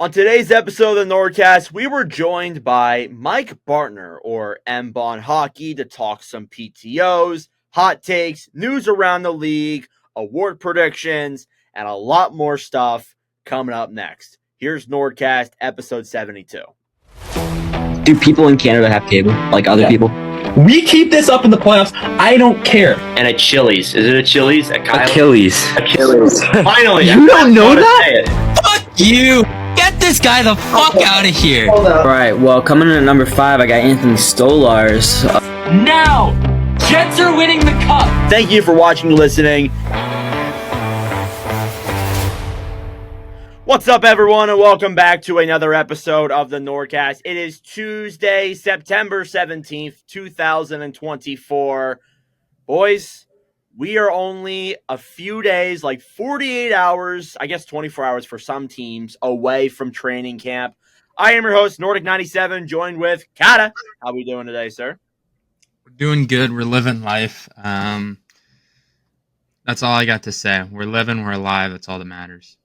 On today's episode of the NordCast, we were joined by Mike Bartner, or Mbonhockey, to talk some PTOs, hot takes, news around the league, award predictions, and a lot more stuff coming up next. Here's NordCast episode 72. Do people in Canada have cable, like other people? We keep this up in the playoffs. I don't care. And at Chili's. Is it a Chili's? Achilles. Finally. You don't know that? Fuck you! Get this guy the fuck out of here! Alright, well, coming in at number 5, I got Anthony Stolars. Now! Jets are winning the cup! Thank you for watching and listening. What's up, everyone, and welcome back to another episode of the NordCast. It is Tuesday, September 17th, 2024. Boys, we are only a few days, like 48 hours, I guess 24 hours for some teams, away from training camp. I am your host, Nordic97, joined with Kata. How we doing today, sir? We're doing good. We're living life. That's all I got to say. We're living, we're alive. That's all that matters.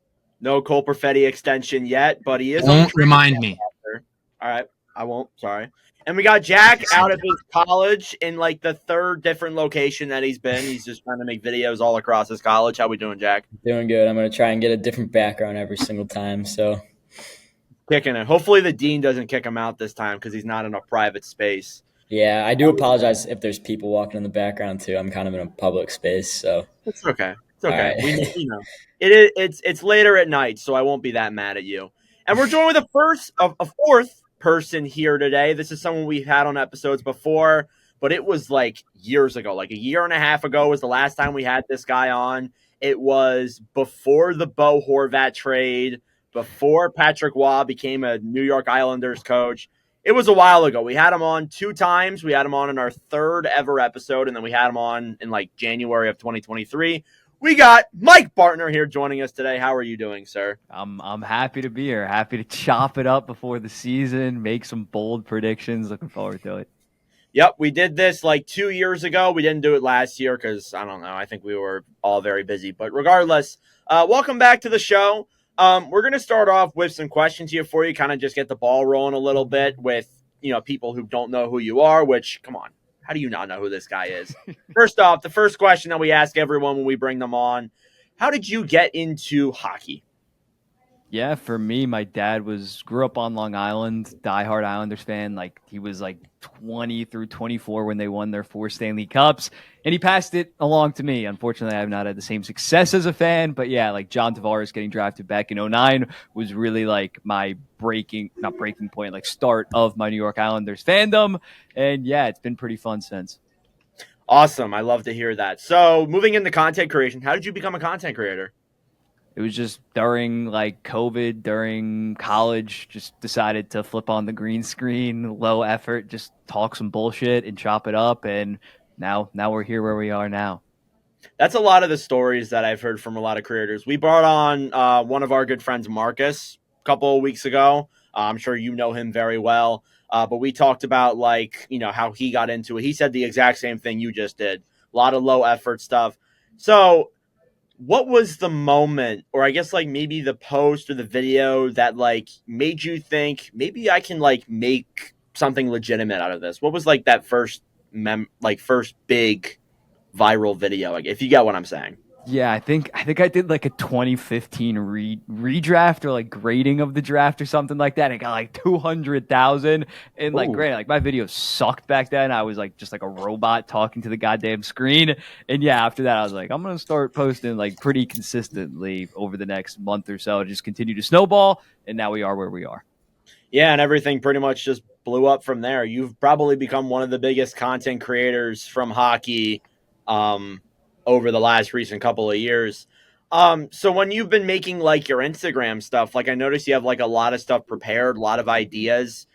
No Cole Perfetti extension yet, but he is. Don't remind me. All right, I won't. Sorry. And we got Jack out of his college in like the third different location that he's been. He's just trying to make videos all across his college. How we doing, Jack? Doing good. I'm going to try and get a different background every single time. So kicking it. Hopefully the dean doesn't kick him out this time because he's not in a private space. Yeah, I do apologize if there's people walking in the background too. I'm kind of in a public space, so it's okay. It's okay. Right. We know. It's later at night, so I won't be that mad at you. And we're joined with a fourth person here today. This is someone we've had on episodes before, but it was like years ago, like a year and a half ago was the last time we had this guy on. It was before the Bo Horvat trade, before Patrick Waugh became a New York Islanders coach. It was a while ago. We had him on 2 times. We had him on in our third ever episode, and then we had him on in like January of 2023. We got Mike Bartner here joining us today. How are you doing, sir? I'm happy to be here. Happy to chop it up before the season, make some bold predictions. Looking forward to it. Yep, we did this like 2 years ago. We didn't do it last year because, I don't know, I think we were all very busy. But regardless, welcome back to the show. We're going to start off with some questions here for you, kind of just get the ball rolling a little bit with, people who don't know who you are, which, come on. How do you not know who this guy is? First off, the first question that we ask everyone when we bring them on, how did you get into hockey? Yeah, for me, my dad grew up on Long Island, diehard Islanders fan. Like he was like 20 through 24 when they won their 4 Stanley Cups, and he passed it along to me. Unfortunately, I have not had the same success as a fan, but yeah, like John Tavares getting drafted back in 2009 was really like my start of my New York Islanders fandom. And yeah, it's been pretty fun since. Awesome. I love to hear that. So moving into content creation, how did you become a content creator? It was just during like COVID, during college, just decided to flip on the green screen, low effort, just talk some bullshit and chop it up. And now we're here where we are now. That's a lot of the stories that I've heard from a lot of creators. We brought on one of our good friends, Marcus, a couple of weeks ago. I'm sure you know him very well. But we talked about how he got into it. He said the exact same thing you just did. A lot of low effort stuff. So what was the moment, or I guess like maybe the post or the video that like made you think maybe I can like make something legitimate out of this? What was like that first big viral video? Like, if you get what I'm saying. Yeah, I think I did like a 2015 redraft or like grading of the draft or something like that. And it got like 200,000. And like, granted, like my video sucked back then. I was like just like a robot talking to the goddamn screen. And yeah, after that, I was like, I'm gonna start posting like pretty consistently over the next month or so. Just continue to snowball, and now we are where we are. Yeah, and everything pretty much just blew up from there. You've probably become one of the biggest content creators from hockey over the last recent couple of years. So when you've been making like your Instagram stuff, like I noticed you have like a lot of stuff prepared, a lot of ideas.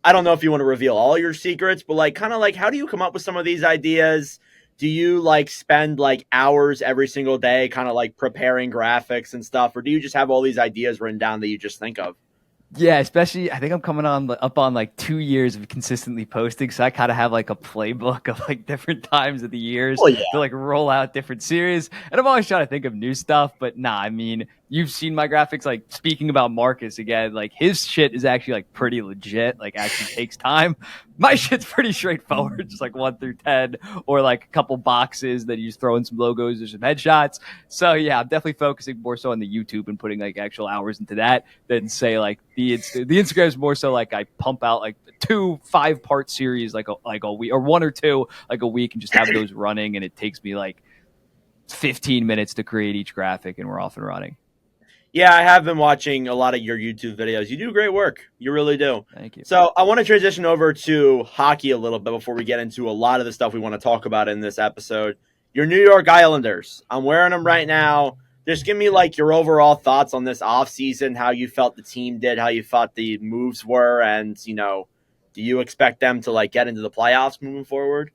I don't know if you want to reveal all your secrets, but like kind of like how do you come up with some of these ideas? Do you like spend like hours every single day kind of like preparing graphics and stuff? Or do you just have all these ideas written down that you just think of? Yeah, especially I think I'm coming up on like 2 years of consistently posting, so I kind of have like a playbook of like different times of the years to like roll out different series. And I'm always trying to think of new stuff, but nah, I mean, you've seen my graphics. Like, speaking about Marcus again, like his shit is actually like pretty legit. Like, actually takes time. My shit's pretty straightforward, just like 1 through 10, or like a couple boxes that you just throw in some logos or some headshots. So yeah, I'm definitely focusing more so on the YouTube and putting like actual hours into that than say like the Instagram is more so like I pump out like 2 5-part series like a week, or 1 or 2 like a week, and just have those running, and it takes me like 15 minutes to create each graphic, and we're off and running. Yeah, I have been watching a lot of your YouTube videos. You do great work. You really do. Thank you. So I want to transition over to hockey a little bit before we get into a lot of the stuff we want to talk about in this episode. Your New York Islanders. I'm wearing them right now. Just give me like your overall thoughts on this offseason, how you felt the team did, how you thought the moves were, and, you know, do you expect them to like get into the playoffs moving forward?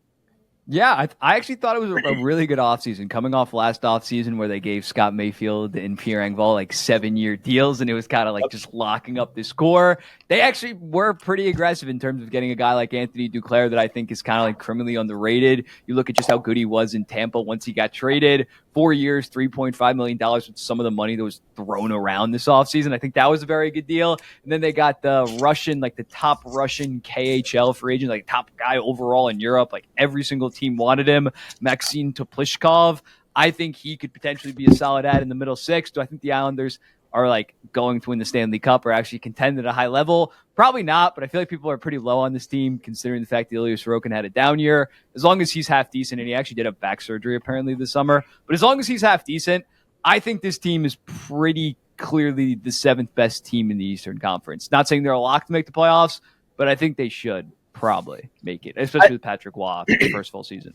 Yeah, I actually thought it was a really good offseason, coming off last offseason where they gave Scott Mayfield and Pierre Engvall like 7-year deals, and it was kind of like just locking up the score. They actually were pretty aggressive in terms of getting a guy like Anthony Duclair that I think is kind of like criminally underrated. You look at just how good he was in Tampa once he got traded. 4 years, $3.5 million with some of the money that was thrown around this offseason. I think that was a very good deal. And then they got the Russian, like the top Russian KHL free agent, like top guy overall in Europe. Like every single team wanted him, Maxim Toplishkov. I think he could potentially be a solid add in the middle six. Do I think the Islanders are like going to win the Stanley Cup or actually contend at a high level? Probably not, but I feel like people are pretty low on this team considering the fact that Ilya Sorokin had a down year. As long as he's half decent, and he actually did have back surgery apparently this summer, but as long as he's half decent, I think this team is pretty clearly the 7th best team in the Eastern Conference. Not saying they're a lock to make the playoffs, but I think they should probably make it, especially with Patrick Waugh for the first full season.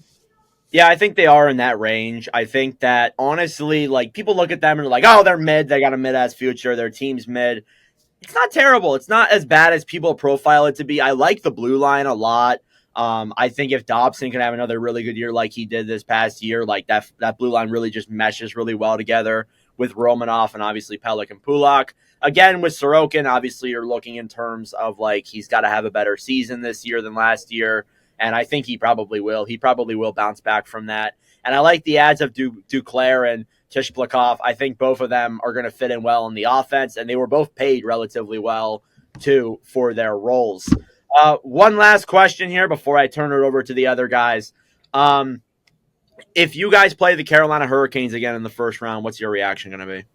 Yeah, I think they are in that range. I think that, honestly, like, people look at them and are like, oh, they're mid. They got a mid-ass future. Their team's mid. It's not terrible. It's not as bad as people profile it to be. I like the blue line a lot. I think if Dobson can have another really good year like he did this past year, like that blue line really just meshes really well together with Romanoff and obviously Pelech and Pulak. Again, with Sorokin, obviously you're looking in terms of like he's got to have a better season this year than last year. And I think he probably will. He probably will bounce back from that. And I like the ads of Duclair and Tishplikov. I think both of them are going to fit in well in the offense, and they were both paid relatively well, too, for their roles. One last question here before I turn it over to the other guys. If you guys play the Carolina Hurricanes again in the first round, what's your reaction going to be?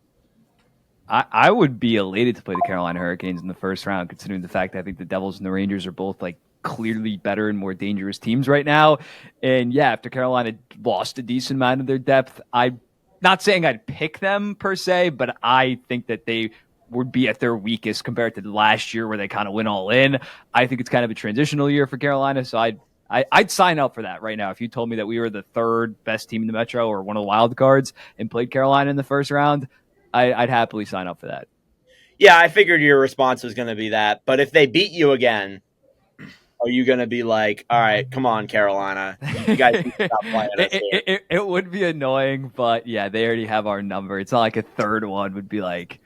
I would be elated to play the Carolina Hurricanes in the first round, considering the fact that I think the Devils and the Rangers are both like clearly better and more dangerous teams right now. And yeah, after Carolina lost a decent amount of their depth, I'm not saying I'd pick them per se, but I think that they would be at their weakest compared to last year where they kind of went all in. I think it's kind of a transitional year for Carolina, so I'd sign up for that right now. If you told me that we were the 3rd best team in the Metro or one of the wild cards and played Carolina in the first round, I'd happily sign up for that. Yeah, I figured your response was going to be that. But if they beat you again, are you going to be like, all right, come on, Carolina. You guys need to stop playing us here. It would be annoying, but yeah, they already have our number. It's not like a third one would be like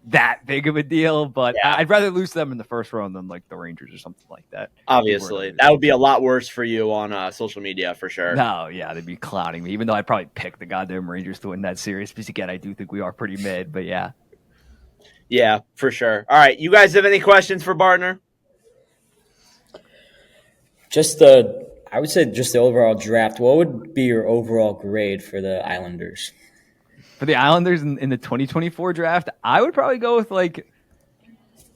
that big of a deal, but yeah. I'd rather lose them in the first round than like the Rangers or something like that. Obviously. That would be a lot worse for you on social media for sure. No, yeah, they'd be clowning me, even though I'd probably pick the goddamn Rangers to win that series because, again, I do think we are pretty mid, but yeah. Yeah, for sure. All right, you guys have any questions for Bartner? I would say just the overall draft. What would be your overall grade for the Islanders? For the Islanders in the 2024 draft, I would probably go with like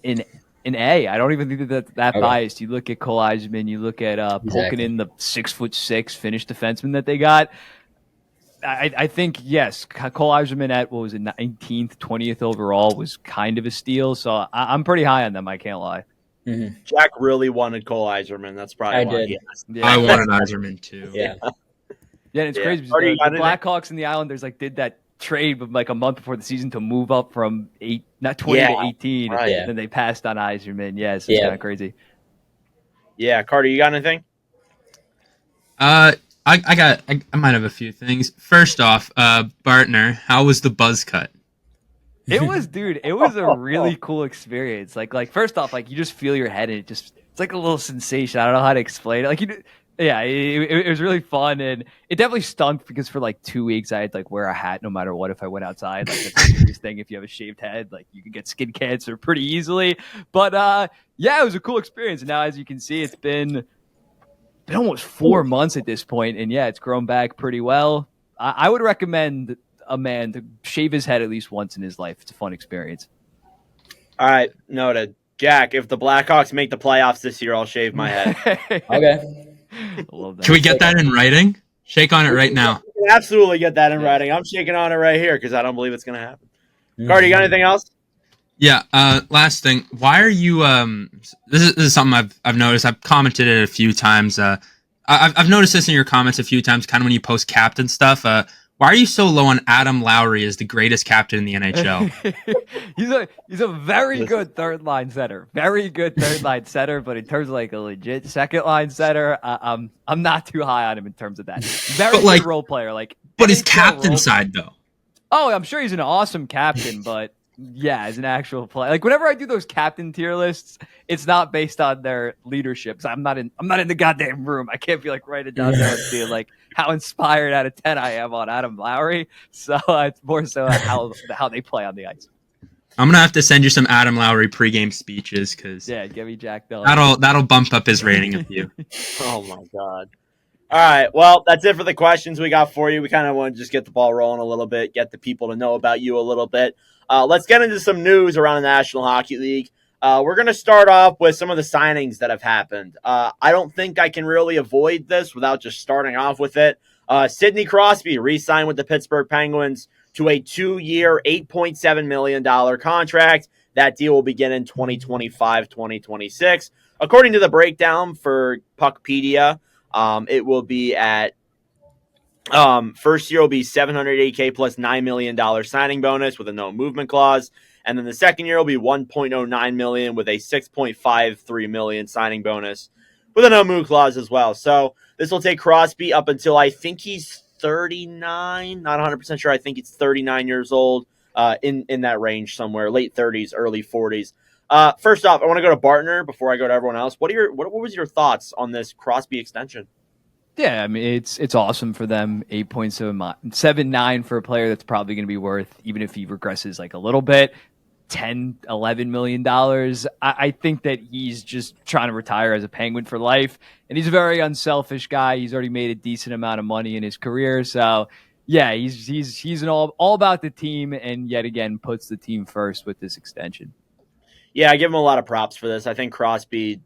an A. I don't even think that's okay. Biased. You look at Cole Eiserman, you look at Pulkkinen, the 6'6" Finnish defenseman that they got. I think, yes, Cole Eiserman at, 19th, 20th overall was kind of a steal. So I'm pretty high on them, I can't lie. Mm-hmm. Jack really wanted Cole Eiserman. That's probably why he asked. Yeah. I wanted Eiserman too. Yeah. Yeah, and it's crazy because the Blackhawks and the Islanders like did that trade like a month before the season to move up from 20 to 18, and then they passed on Eiserman. Yeah, so it's kind of crazy. Yeah, Carter, you got anything? I might have a few things. First off, Bartner, how was the buzz cut? It was a really cool experience. Like first off, like you just feel your head and it's like a little sensation. I don't know how to explain it. Like Yeah, it was really fun, and it definitely stunk because for like 2 weeks I had to like wear a hat no matter what if I went outside. Like that's a serious thing. If you have a shaved head, like you can get skin cancer pretty easily. But yeah, it was a cool experience. And now, as you can see, it's been almost 4 months at this point, and yeah, it's grown back pretty well. I would recommend a man to shave his head at least once in his life. It's a fun experience. All right, noted. Jack, if the Blackhawks make the playoffs this year, I'll shave my head. Okay. I love that. Can we get that in writing? Shake on it right now. You can absolutely get that in writing. I'm shaking on it right here because I don't believe it's going to happen. Carter, you got anything else? Yeah. Last thing. Why are you? This is something I've noticed. I've commented it a few times. I've noticed this in your comments a few times. Kind of when you post captain stuff. Why are you so low on Adam Lowry as the greatest captain in the NHL? he's a very good third line center. Very good third line center, but in terms of like a legit second line center, I'm not too high on him in terms of that. Very good role player. But his captain side though. Oh, I'm sure he's an awesome captain, but yeah, as an actual player, like whenever I do those captain tier lists, it's not based on their leadership. I'm not in the goddamn room. I can't be like writing down there and being like how inspired out of 10 I am on Adam Lowry. So it's more so how they play on the ice. I'm gonna have to send you some Adam Lowry pregame speeches because give me Jack Dillon. That'll bump up his rating of you. Oh my god. All right, well, that's it for the questions we got for you. We kind of want to just get the ball rolling a little bit, get the people to know about you a little bit. Let's get into some news around the National Hockey League. We're going to start off with some of the signings that have happened. I don't think I can really avoid this without just starting off with it. Sidney Crosby re-signed with the Pittsburgh Penguins to a 2-year, $8.7 million contract. That deal will begin in 2025-2026. According to the breakdown for Puckpedia, it will be at first year will be $780K plus $9 million signing bonus with a no movement clause. And then the second year will be $1.09 million with a $6.53 million signing bonus with a no move clause as well. So this will take Crosby up until I think he's 39, not 100% sure. I think it's 39 years old, in that range somewhere, late 30s, early 40s. First off, I want to go to Bartner before I go to everyone else. What was your thoughts on this Crosby extension? Yeah, I mean it's awesome for them. 8.79 for a player that's probably going to be worth, even if he regresses like a little bit, $10-11 million. I think that he's just trying to retire as a Penguin for life, and he's a very unselfish guy. He's already made a decent amount of money in his career, so yeah, he's an all about the team, and yet again puts the team first with this extension. Yeah, I give him a lot of props for this. I think Crosby,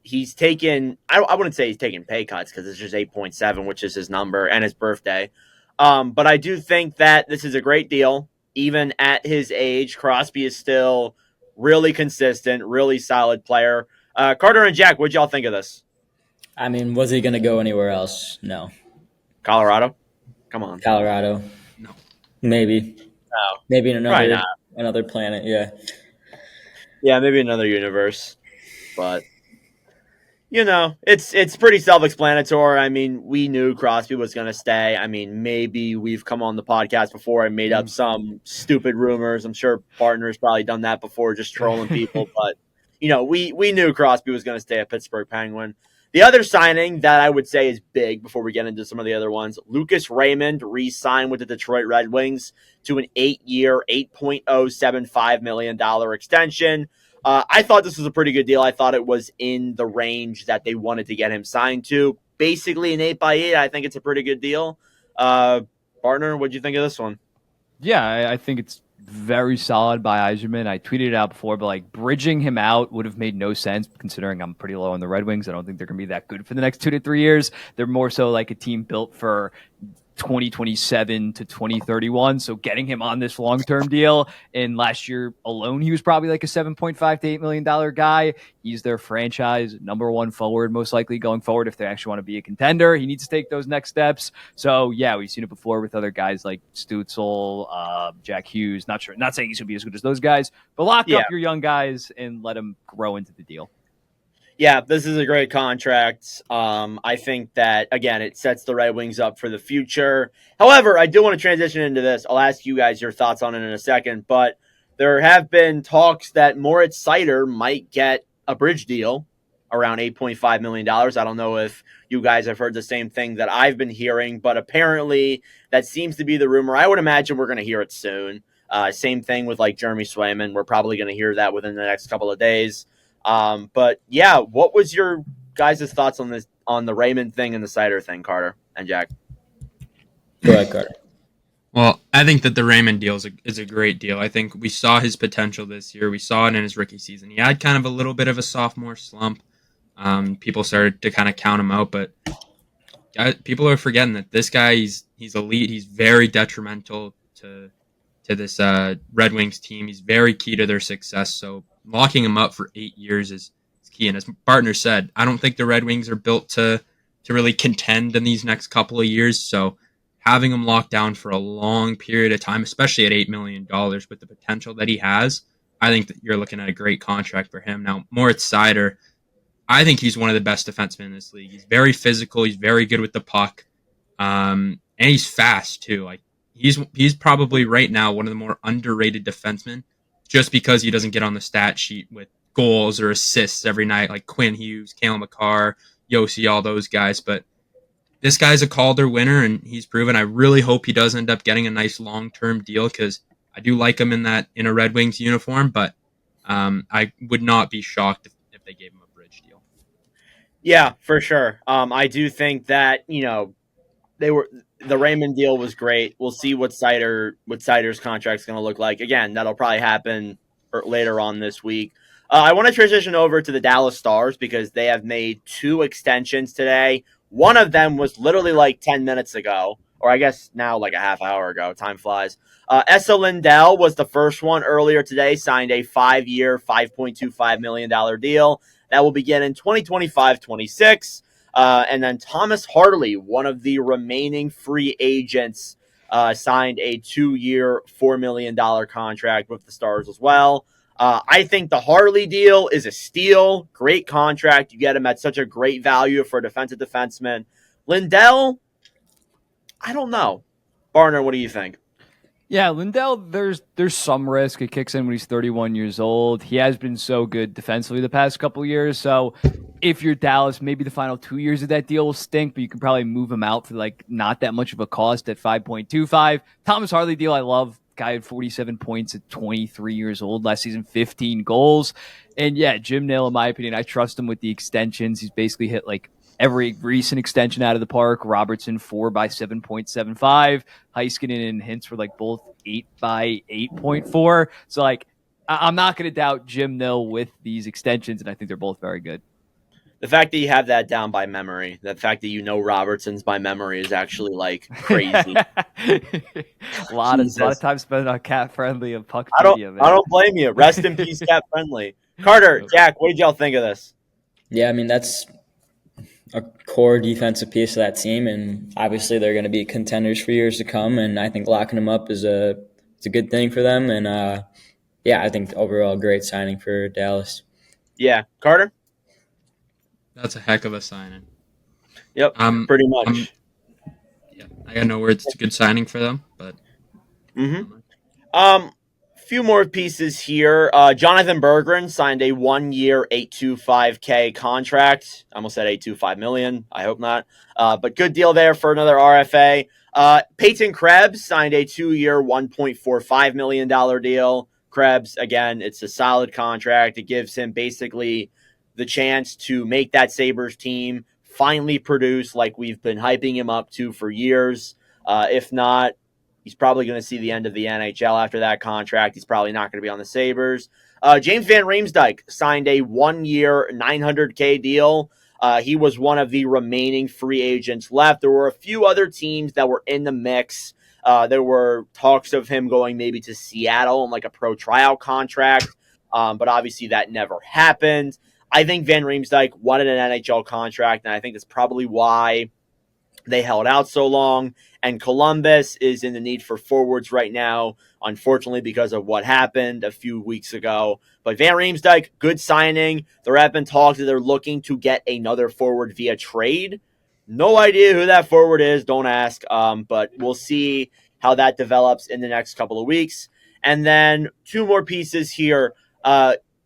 he's taken, I wouldn't say he's taken pay cuts because it's just 8.7, which is his number and his birthday. But I do think that this is a great deal. Even at his age, Crosby is still really consistent, really solid player. Carter and Jack, what'd y'all think of this? I mean, was he going to go anywhere else? No. Colorado? Come on. Colorado? No. Maybe. No. Maybe in another planet, yeah. Yeah, maybe another universe. But, it's pretty self-explanatory. I mean, we knew Crosby was going to stay. I mean, maybe we've come on the podcast before and made up some stupid rumors. I'm sure Bartner's probably done that before, just trolling people. But, we knew Crosby was going to stay at Pittsburgh Penguin. The other signing that I would say is big before we get into some of the other ones, Lucas Raymond re-signed with the Detroit Red Wings to an 8-year, $8.075 million extension. I thought this was a pretty good deal. I thought it was in the range that they wanted to get him signed to. Basically an 8x8. I think it's a pretty good deal. Bartner, what'd you think of this one? Yeah, I think it's very solid by Yzerman. I tweeted it out before, but bridging him out would have made no sense considering I'm pretty low on the Red Wings. I don't think they're going to be that good for the next 2 to 3 years. They're more so like a team built for 2027 to 2031. So getting him on this long-term deal, and last year alone, he was probably like a $7.5 to $8 million guy. He's their franchise number one forward, most likely going forward. If they actually want to be a contender, he needs to take those next steps. So yeah, we've seen it before with other guys like Stützle, Jack Hughes. Not saying he's going to be as good as those guys, but lock up your young guys and let them grow into the deal. Yeah, this is a great contract. I think that, again, it sets the Red Wings up for the future. However, I do want to transition into this. I'll ask you guys your thoughts on it in a second, but there have been talks that Moritz Seider might get a bridge deal around $8.5 million. I don't know if you guys have heard the same thing that I've been hearing, but apparently that seems to be the rumor. I would imagine we're going to hear it soon. Same thing with like Jeremy Swayman. We're probably going to hear that within the next couple of days. But yeah, what was your guys' thoughts on the Raymond thing and the Sider thing, Carter and Jack? Go ahead, Carter. Well, I think that the Raymond deal is a great deal. I think we saw his potential this year. We saw it in his rookie season. He had kind of a little bit of a sophomore slump. People started to kind of count him out, but people are forgetting that this guy, he's elite. He's very detrimental to this Red Wings team. He's very key to their success. So locking him up for 8 years is key. And as Bartner said, I don't think the Red Wings are built to really contend in these next couple of years. So having him locked down for a long period of time, especially at $8 million with the potential that he has, I think that you're looking at a great contract for him. Now, Moritz Seider, I think he's one of the best defensemen in this league. He's very physical. He's very good with the puck. And he's fast, too. Like he's probably right now one of the more underrated defensemen just because he doesn't get on the stat sheet with goals or assists every night like Quinn Hughes, Cale Makar, Yossi, all those guys. But this guy's a Calder winner, and he's proven. I really hope he does end up getting a nice long-term deal because I do like him in a Red Wings uniform, but I would not be shocked if they gave him a bridge deal. Yeah, for sure. I do think that, the Raymond deal was great. We'll see what Sider's contract's going to look like. Again, that'll probably happen later on this week. I want to transition over to the Dallas Stars because they have made 2 extensions today. One of them was literally like 10 minutes ago, or I guess now like a half hour ago. Time flies. Esa Lindell was the first one earlier today, signed a 5-year, $5.25 million deal that will begin in 2025-26. And then Thomas Hartley, one of the remaining free agents, signed a 2-year, $4 million contract with the Stars as well. I think the Hartley deal is a steal. Great contract. You get him at such a great value for a defensive defenseman. Lindell, I don't know. Barner, what do you think? Yeah, Lindell, there's some risk. It kicks in when he's 31 years old. He has been so good defensively the past couple years. So if you're Dallas, maybe the final 2 years of that deal will stink, but you can probably move him out for like not that much of a cost at 5.25. Thomas Hartley deal, I love. Guy had 47 points at 23 years old last season, 15 goals. And yeah, Jim Nail, in my opinion, I trust him with the extensions. He's basically hit like every recent extension out of the park. Robertson 4 by 7.75. Heiskanen and Hintz were like both 8 by 8.4. So like, I'm not going to doubt Jim Nill with these extensions, and I think they're both very good. The fact that you have that down by memory, the fact that you know Robertson's by memory is actually like crazy. a lot of time spent on Cat Friendly and Puck I Media, man. I don't blame you. Rest in peace, Cat Friendly. Carter, Jack, what did y'all think of this? Yeah, I mean, that's a core defensive piece of that team, and obviously they're going to be contenders for years to come, and I think locking them up is a good thing for them, and yeah, I think overall great signing for Dallas. Yeah. Carter? That's a heck of a signing. Yep, pretty much. Yeah, I got no words. It's a good signing for them, but few more pieces here. Jonathan Berggren signed a 1-year, $825K contract. I almost said $825 million. I hope not. But good deal there for another RFA. Peyton Krebs signed a 2-year, $1.45 million deal. Krebs, again, it's a solid contract. It gives him basically the chance to make that Sabres team finally produce like we've been hyping him up to for years. If not, he's probably going to see the end of the NHL after that contract. He's probably not going to be on the Sabres. James Van Riemsdyk signed a 1-year, $900K deal. He was one of the remaining free agents left. There were a few other teams that were in the mix. There were talks of him going maybe to Seattle on like a pro tryout contract, but obviously that never happened. I think Van Riemsdyk wanted an NHL contract, and I think that's probably why they held out so long. And Columbus is in the need for forwards right now, unfortunately, because of what happened a few weeks ago. But Van Riemsdyk, good signing. There have been talks that they're looking to get another forward via trade. No idea who that forward is. Don't ask. But we'll see how that develops in the next couple of weeks. And then 2 more pieces here.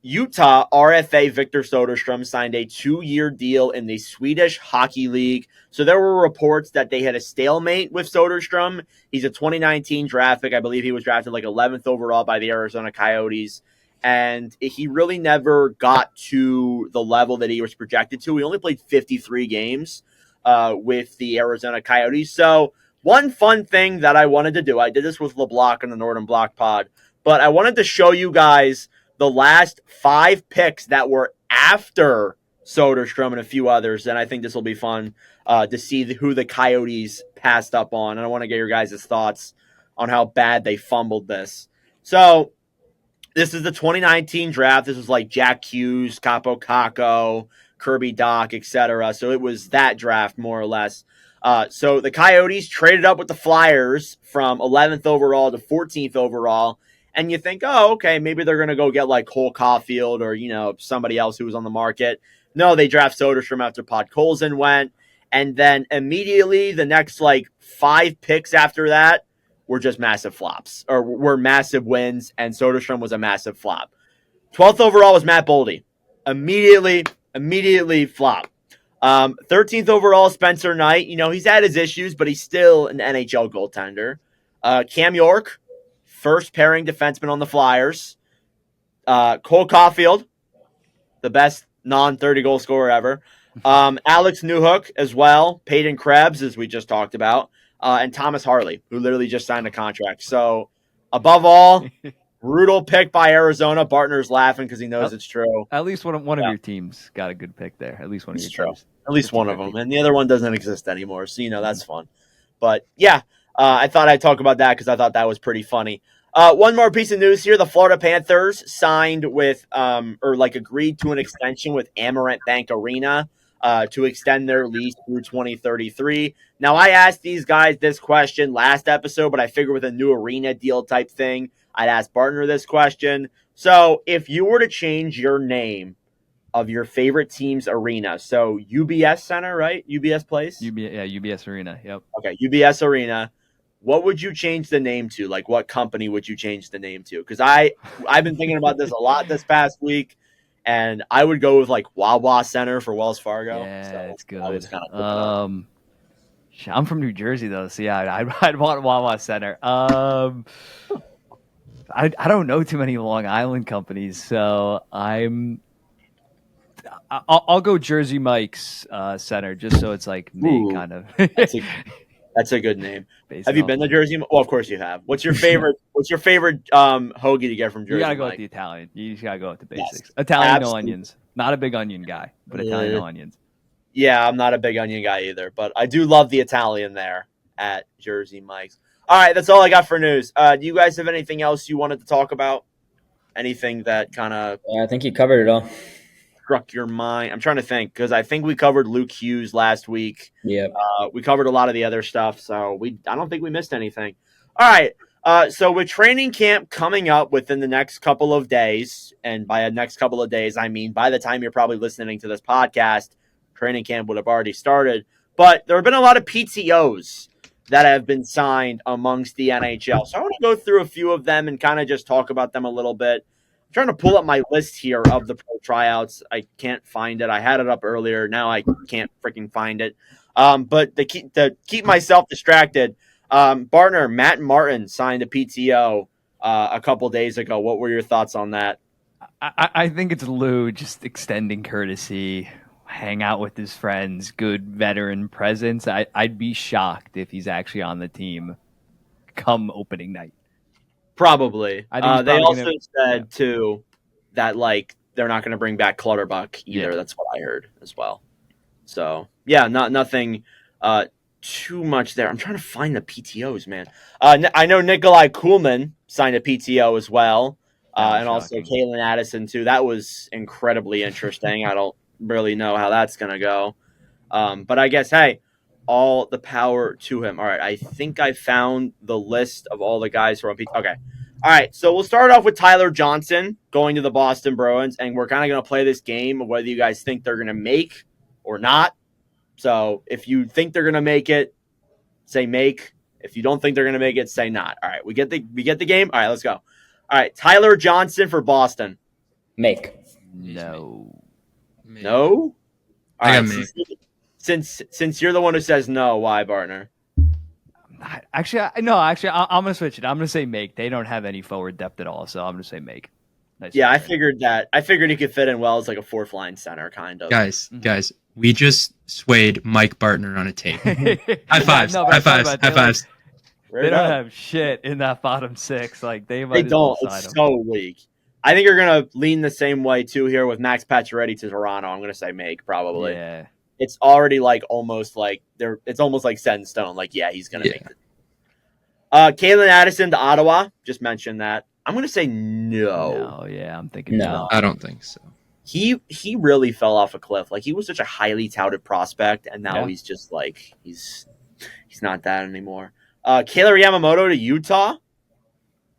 Utah RFA Victor Soderstrom signed a 2-year deal in the Swedish Hockey League. So there were reports that they had a stalemate with Soderstrom. He's a 2019 draft pick. I believe he was drafted like 11th overall by the Arizona Coyotes. And he really never got to the level that he was projected to. He only played 53 games with the Arizona Coyotes. So one fun thing that I wanted to do, I did this with LeBlanc on the Norden Block pod, but I wanted to show you guys the last 5 picks that were after Soderstrom and a few others, and I think this will be fun to see who the Coyotes passed up on. And I want to get your guys' thoughts on how bad they fumbled this. So this is the 2019 draft. This was like Jack Hughes, Capo Caco, Kirby Doc, etc. So it was that draft more or less. So the Coyotes traded up with the Flyers from 11th overall to 14th overall. And you think, oh, okay, maybe they're going to go get like Cole Caulfield or, somebody else who was on the market. No, they draft Soderstrom after Podkolzin went. And then immediately the next like 5 picks after that were just massive flops or were massive wins. And Soderstrom was a massive flop. 12th overall was Matt Boldy. Immediately flop. 13th overall, Spencer Knight. He's had his issues, but he's still an NHL goaltender. Cam York. First pairing defenseman on the Flyers. Cole Caulfield, the best non-30 goal scorer ever. Alex Newhook as well. Peyton Krebs, as we just talked about. And Thomas Harley, who literally just signed a contract. So, above all, brutal pick by Arizona. Bartner's laughing because he knows it's true. At least one of your teams got a good pick there. At least one of your teams. At least one of them. And the other one doesn't exist anymore. So, that's fun. But, yeah, I thought I'd talk about that because I thought that was pretty funny. One more piece of news here. The Florida Panthers signed with, agreed to an extension with Amarant Bank Arena to extend their lease through 2033. Now, I asked these guys this question last episode, but I figured with a new arena deal type thing, I'd ask Bartner this question. So, if you were to change your name of your favorite team's arena, so UBS Center, right? UBS Place? UBS Arena, yep. Okay, UBS Arena. What would you change the name to? Like, what company would you change the name to? Because I've been thinking about this a lot this past week, and I would go with like Wawa Center for Wells Fargo. Yeah, so it's good. I was kind of I'm from New Jersey though, so yeah, I'd want Wawa Center. I don't know too many Long Island companies, so I'll go Jersey Mike's Center just so it's like me kind of. That's a good name. Have you been to Jersey? Well, of course you have. What's your favorite hoagie to get from Jersey? You gotta go with the Italian. You just gotta go with the basics. Yes, Italian, absolutely. No onions. Not a big onion guy, but Italian, no onions. Yeah, I'm not a big onion guy either, but I do love the Italian there at Jersey Mike's. All right, that's all I got for news. Do you guys have anything else you wanted to talk about? Anything that kind of? I think you covered it all. Struck your mind? I'm trying to think because I think we covered Luke Hughes last week. Yeah, we covered a lot of the other stuff, so I don't think we missed anything. All right, so with training camp coming up within the next couple of days, and by the next couple of days, I mean by the time you're probably listening to this podcast, training camp would have already started. But there have been a lot of PTOs that have been signed amongst the NHL, so I want to go through a few of them and kind of just talk about them a little bit. Trying to pull up my list here of the pro tryouts. I can't find it. I had it up earlier. Now I can't freaking find it. But to keep myself distracted, Bartner, Matt Martin signed a PTO a couple days ago. What were your thoughts on that? I think it's Lou just extending courtesy, hang out with his friends, good veteran presence. I'd be shocked if he's actually on the team come opening night. Probably. They also said, too, that, they're not going to bring back Clutterbuck either. Yeah. That's what I heard as well. So, yeah, nothing too much there. I'm trying to find the PTOs, man. I know Nikolai Kuhlman signed a PTO as well, and also Kalen Addison, too. That was incredibly interesting. I don't really know how that's going to go. But I guess, hey, all the power to him. All right, I think I found the list of all the guys who are on PTO. Okay. All right, so we'll start off with Tyler Johnson going to the Boston Bruins, and we're kind of going to play this game of whether you guys think they're going to make or not. So if you think they're going to make it, say make. If you don't think they're going to make it, say not. All right, we get the game. All right, let's go. All right, Tyler Johnson for Boston. Make. No. No. I got All Meg. Since you're the one who says no, why, Bartner? Actually, I'm gonna switch it. I'm gonna say make. They don't have any forward depth at all, so I'm gonna say make. Nice Yeah, I try. figured that. I figured he could fit in well as like a fourth line center, kind of. Guys, we just swayed Mike Bartner on a tape. High fives, No, but high I'm talking fives, about high fives. They don't have shit in that bottom six. Like they They might as well don't. sign It's them. so weak. I think you're gonna lean the same way too here with Max Pacioretty to Toronto. I'm gonna say make probably. Yeah. It's already like almost like they're. It's almost like set in stone. Like yeah, he's gonna make it. Kalen Addison to Ottawa. Just mentioned that. I'm gonna say no. No, yeah, I'm thinking No. I don't think so. He really fell off a cliff. Like he was such a highly touted prospect, and now Yeah. he's just like he's not that anymore. Kailer Yamamoto to Utah.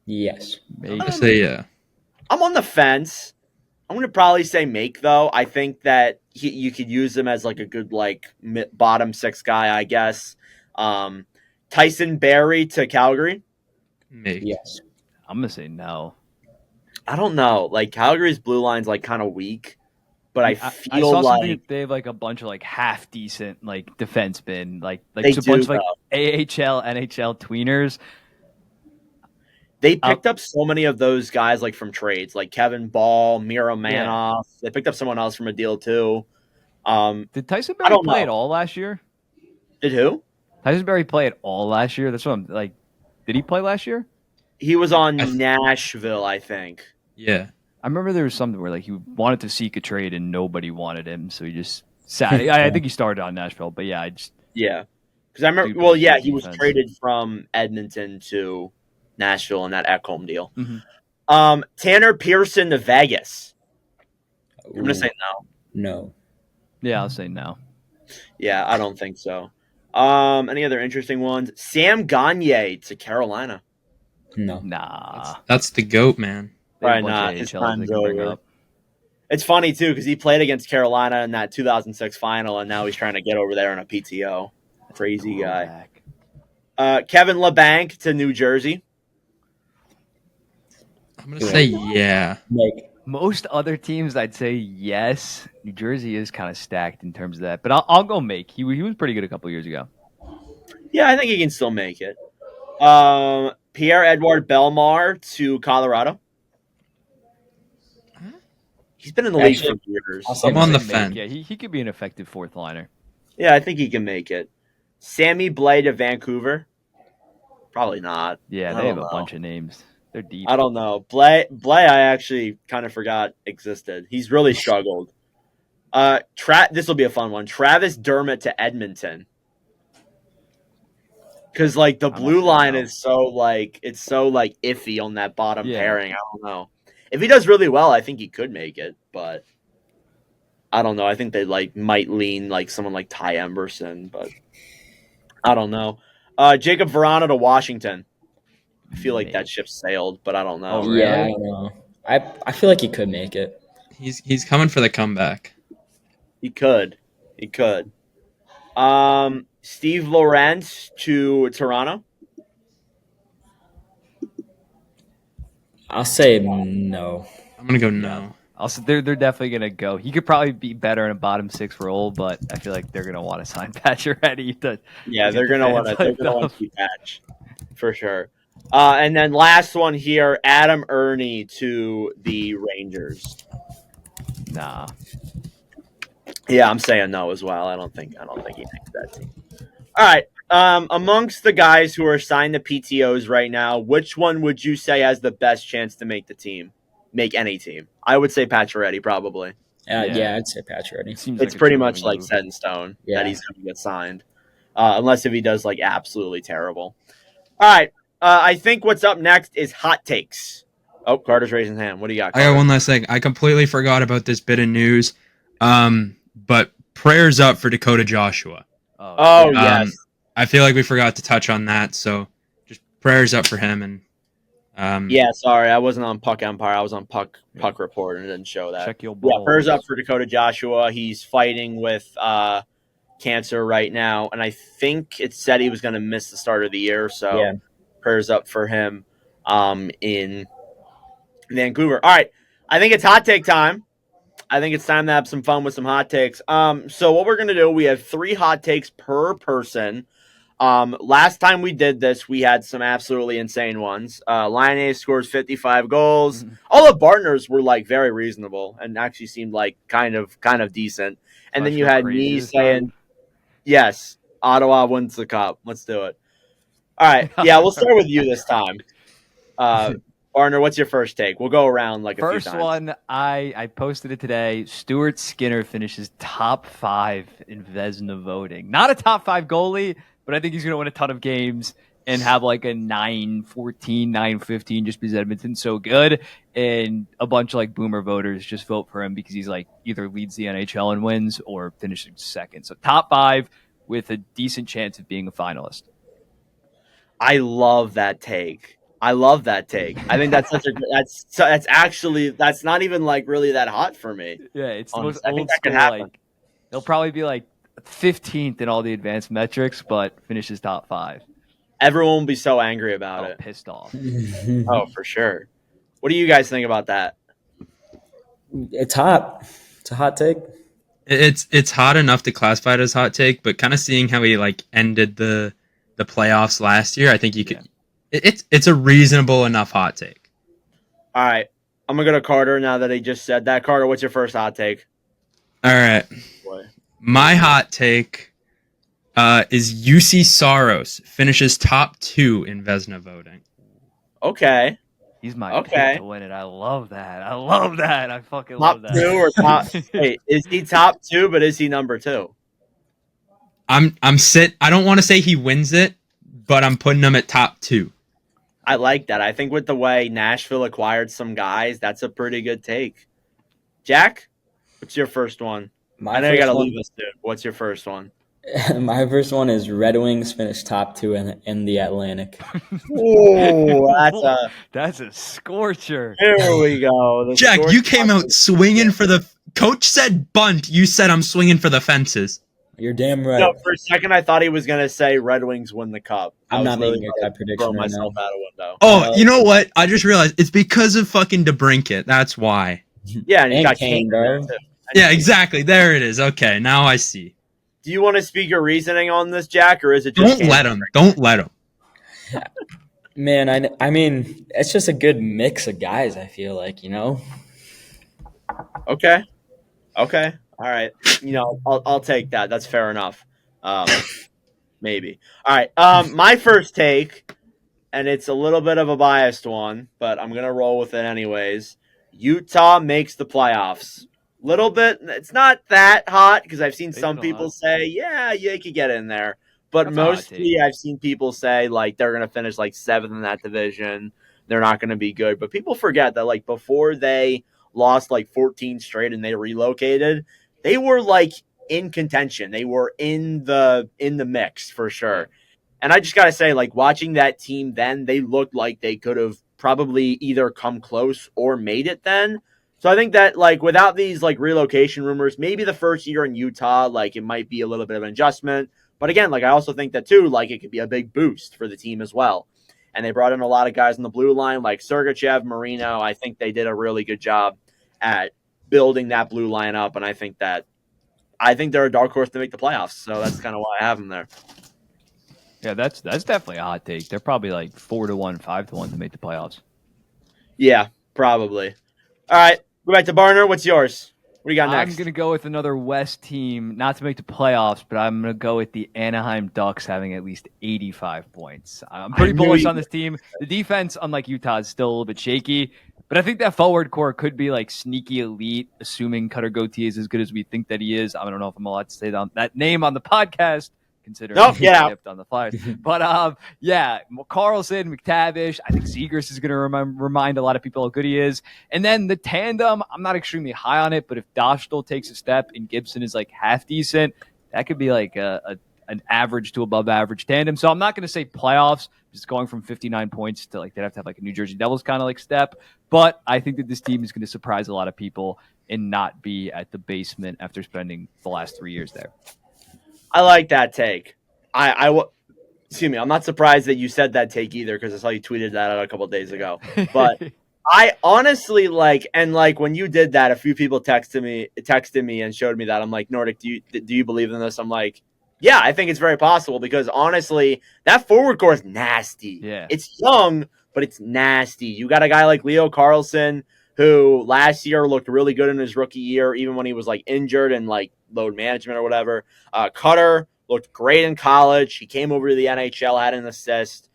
Yes. Make. I say yeah. I'm on the fence. I'm gonna probably say make though. I think that you could use him as like a good like bottom six guy, I guess. Tyson Barrie to Calgary. Make. Yes. I'm gonna say no. I don't know. Like Calgary's blue line's like kind of weak, but I I feel saw like something. They have like a bunch of like half decent like defensemen, like They just a bunch do, of like AHL, NHL tweeners. they picked up so many of those guys like from trades, like Kevin Ball, Miro Manoff. They picked up someone else from a deal too. Did Tyson I Barrie don't play know. at all last year? Did who? Tyson Barrie play at all last year? That's what I'm like. Did he play last year? He was on Nashville, I think. Yeah. I remember there was something where like he wanted to seek a trade and nobody wanted him, so he just sat. I think he started on Nashville, but yeah, Yeah, because I remember. Dude Well, plays yeah, good he was defense. traded from Edmonton to Nashville in that Ekholm deal. Mhm. Tanner Pearson to Vegas. I'm gonna Ooh, say no. no. yeah, I'll say no. Yeah, I don't think so. Any other interesting ones? Sam Gagne to Carolina. No. Nah, That's the GOAT, man. they have a Probably bunch not. of His AHLs time's they can bring over. up. It's funny too because he played against Carolina in that 2006 final, and now he's trying to get over there on a PTO. Crazy guy. Kevin LeBanc to New Jersey. I'm gonna say yeah. Make. Most other teams, I'd say yes. New Jersey is kind of stacked in terms of that, but I'll go make. He was pretty good a couple years ago. Yeah, I think he can still make it. Pierre-Edouard Bellemare to Colorado. He's been in the league for Actually, years. I'll say I'm on the Make. fence. Yeah, he could be an effective fourth liner. Yeah, I think he can make it. Sammy Blais to Vancouver. Probably not. Yeah, I they have don't a know. bunch of names. They're deep. I don't know. Blais I actually kind of forgot existed. He's really struggled. This will be a fun one. Travis Dermott to Edmonton. Because like the I'm blue not line sure, is so like it's so like iffy on that bottom Yeah. pairing. I don't know. If he does really well, I think he could make it, but I don't know. I think they like might lean like someone like Ty Emberson, but I don't know. Jacob Verano to Washington. I feel like that ship sailed, but I don't know. Oh, Yeah, I really? don't know. I feel like he could make it. He's coming for the comeback. He could. Steve Lawrence to Toronto. I'll say no. I'm gonna go no. Also, they're definitely gonna go. He could probably be better in a bottom six role, but I feel like they're gonna want to sign Pacioretty to. Yeah, to they're get gonna the want to. fans They're gonna hyped want up. to keep Patch for sure. And then last one here, Adam Ernie to the Rangers. Nah, Yeah, I'm saying no as well. I don't think he makes that team. All right. Amongst the guys who are signed to PTOs right now, which one would you say has the best chance to make the team? Make any team? I would say Pacioretty probably. Yeah, I'd say Pacioretty. seems It's like a pretty true much wing like move. set in stone Yeah. that he's going to get signed, unless if he does like absolutely terrible. All right. I think what's up next is hot takes. Oh, Carter's raising his hand. What do you got, I Carter? got one last thing. I completely forgot about this bit of news. But prayers up for Dakota Joshua. Oh, yes. I feel like we forgot to touch on that, so just prayers up for him. And Yeah, sorry. I wasn't on Puck Empire. I was on Puck Report and it didn't show that. Check your Yeah, balls. prayers up for Dakota Joshua. He's fighting with cancer right now, and I think it said he was going to miss the start of the year, so Yeah. prayers up for him in Vancouver. All right, I think it's hot take time. I think it's time to have some fun with some hot takes. So what we're gonna do, we have 3 hot takes per person. Last time we did this, we had some absolutely insane ones. Line scores 55 goals. All the Bartners were like very reasonable and actually seemed like kind of decent. And then you had me saying, yes, Ottawa wins the cup. Let's do it. All right. Yeah, we'll start with you this time. Bartner, what's your first take? We'll go around like a few times. First one, I posted it today. Stuart Skinner finishes top 5 in Vezina voting. Not a top 5 goalie, but I think he's going to win a ton of games and have like a 9-14, 9-15 just because Edmonton's so good. And a bunch of like boomer voters just vote for him because he's like either leads the NHL and wins or finishes second. So top 5 with a decent chance of being a finalist. I love that take. I think that's such a that's not even like really that hot for me. Yeah, it's the most honestly. old school. Like they'll probably be like 15th in all the advanced metrics, but finishes top 5. Everyone will be so angry about it. Pissed off. Oh, for sure. What do you guys think about that? It's hot. It's a hot take. It's hot enough to classify it as hot take, but kind of seeing how he like ended the playoffs last year, I think you could. Yeah. It's a reasonable enough hot take. All right, I'm gonna go to Carter now that he just said that. Carter, what's your first hot take? All right, my hot take is UC Saros finishes top 2 in Vezina voting. Okay. He's my pick to win it. I love that. I fucking love that. Top 2 or top? Hey, is he top 2? But is he number 2? I don't want to say he wins it, but I'm putting him at top 2. I like that. I think with the way Nashville acquired some guys, that's a pretty good take. Jack, what's your first one? I know you got to leave us, dude. What's your first one? My first one is Red Wings finished top 2 in the Atlantic. Oh, that's a scorcher. Here we go. Jack, you came out swinging for the coach said bunt. You said I'm swinging for the fences. You're damn right. No, for a second I thought he was going to say Red Wings win the cup. I'm not making a cup prediction right now. Out a window. Oh, you know what? I just realized it's because of fucking DeBrincat. That's why. Yeah, and he got Kane. Yeah, exactly. There it is. Okay, now I see. Do you want to speak your reasoning on this, Jack, or is it just Don't let him. Man, I mean, it's just a good mix of guys, I feel like, you know? Okay. All right. You know, I'll take that. That's fair enough. Maybe. All right. My first take, and it's a little bit of a biased one, but I'm going to roll with it anyways. Utah makes the playoffs. Little bit. It's not that hot because I've seen some people say, yeah, you could get in there. But mostly I've seen people say, like, they're going to finish, like, 7th in that division. They're not going to be good. But people forget that, like, before they lost, like, 14 straight and they relocated, they were, like, in contention. They were in the mix for sure. And I just got to say, like, watching that team then, they looked like they could have probably either come close or made it then. So I think that, like, without these, like, relocation rumors, maybe the first year in Utah, like, it might be a little bit of an adjustment. But again, like, I also think that, too, like, it could be a big boost for the team as well. And they brought in a lot of guys on the blue line, like Sergachev, Marino. I think they did a really good job at building that blue line up. And I think they're a dark horse to make the playoffs. So that's kind of why I have them there. Yeah, that's definitely a hot take. They're probably like 4-1, 5-1 to make the playoffs. Yeah, probably. All right, go back to Bartner. What's yours? What do you got next? I'm going to go with another West team, not to make the playoffs, but I'm going to go with the Anaheim Ducks having at least 85 points. I'm pretty bullish on this team. The defense, unlike Utah, is still a little bit shaky, but I think that forward core could be like sneaky elite, assuming Cutter Gauthier is as good as we think that he is. I don't know if I'm allowed to say that name on the podcast, considering he's dipped on the Flyers. But yeah, Carlson, McTavish. I think Zegras is going to remind a lot of people how good he is. And then the tandem, I'm not extremely high on it, but if Dostal takes a step and Gibson is like half decent, that could be like an average to above average tandem. So I'm not going to say playoffs, just going from 59 points to like they'd have to have like a New Jersey Devils kind of like step. But I think that this team is going to surprise a lot of people and not be at the basement after spending the last 3 years there. I like that take. Excuse me. I'm not surprised that you said that take either because I saw you tweeted that out a couple of days ago. But I honestly like when you did that, a few people texted me and showed me that. I'm like, Nordic, do you believe in this? I'm like, yeah, I think it's very possible because honestly, that forward core is nasty. Yeah. It's young, but it's nasty. You got a guy like Leo Carlson who last year looked really good in his rookie year, even when he was like injured and like load management or whatever. Cutter looked great in college. He came over to the NHL, had an assist.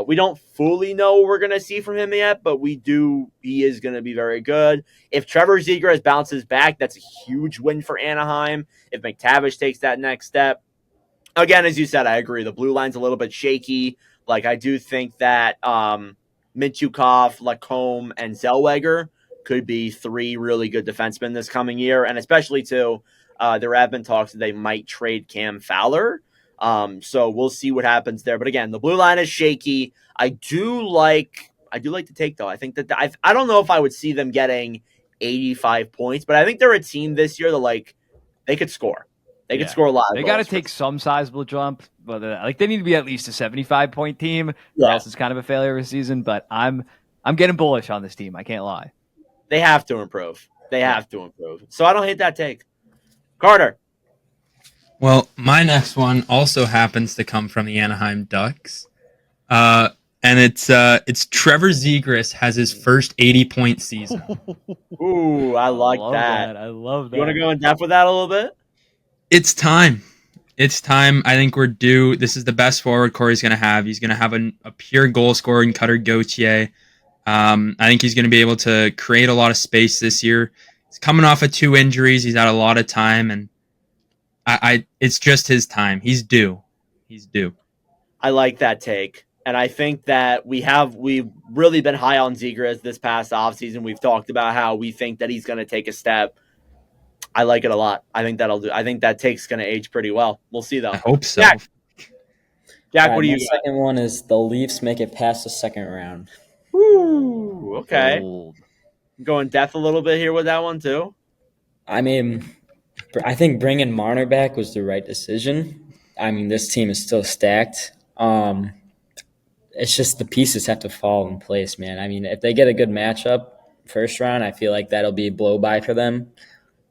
We don't fully know what we're going to see from him yet, but we do. He is going to be very good. If Trevor Zegras bounces back, that's a huge win for Anaheim. If McTavish takes that next step, again, as you said, I agree. The blue line's a little bit shaky. Like, I do think that Mintyukov, Lacombe, and Zellweger could be three really good defensemen this coming year, and especially, too, there have been talks that they might trade Cam Fowler. So we'll see what happens there. But again, the blue line is shaky. I do like the take, though. I think that I don't know if I would see them getting 85 points, but I think they're a team this year that, they could score. They could score a lot of They goals. got to take some sizable jump, but they need to be at least a 75-point team, Yeah. or else it's kind of a failure of a season. But I'm getting bullish on this team. I can't lie. They have to improve. So I don't hate that take. Carter. Well, my next one also happens to come from the Anaheim Ducks. And it's Trevor Zegras has his first 80-point season. Ooh, I like that. I love that. You want to go in depth with that a little bit? It's time. I think we're due. This is the best forward core he's going to have. He's going to have a pure goal scorer in Cutter Gauthier. I think he's going to be able to create a lot of space this year. He's coming off of 2 injuries. He's had a lot of time, and it's just his time. He's due. I like that take. And I think that we've really been high on Zegras this past offseason. We've talked about how we think that he's going to take a step. I like it a lot. I think that take's going to age pretty well. We'll see, though. I hope so. Jack, what do you The got? second one is the Leafs make it past the second round. Ooh, okay. Bold. Go in depth a little bit here with that one, too. I mean, I think bringing Marner back was the right decision. I mean, this team is still stacked. It's just the pieces have to fall in place, man. I mean, if they get a good matchup first round, I feel like that'll be a blow by for them.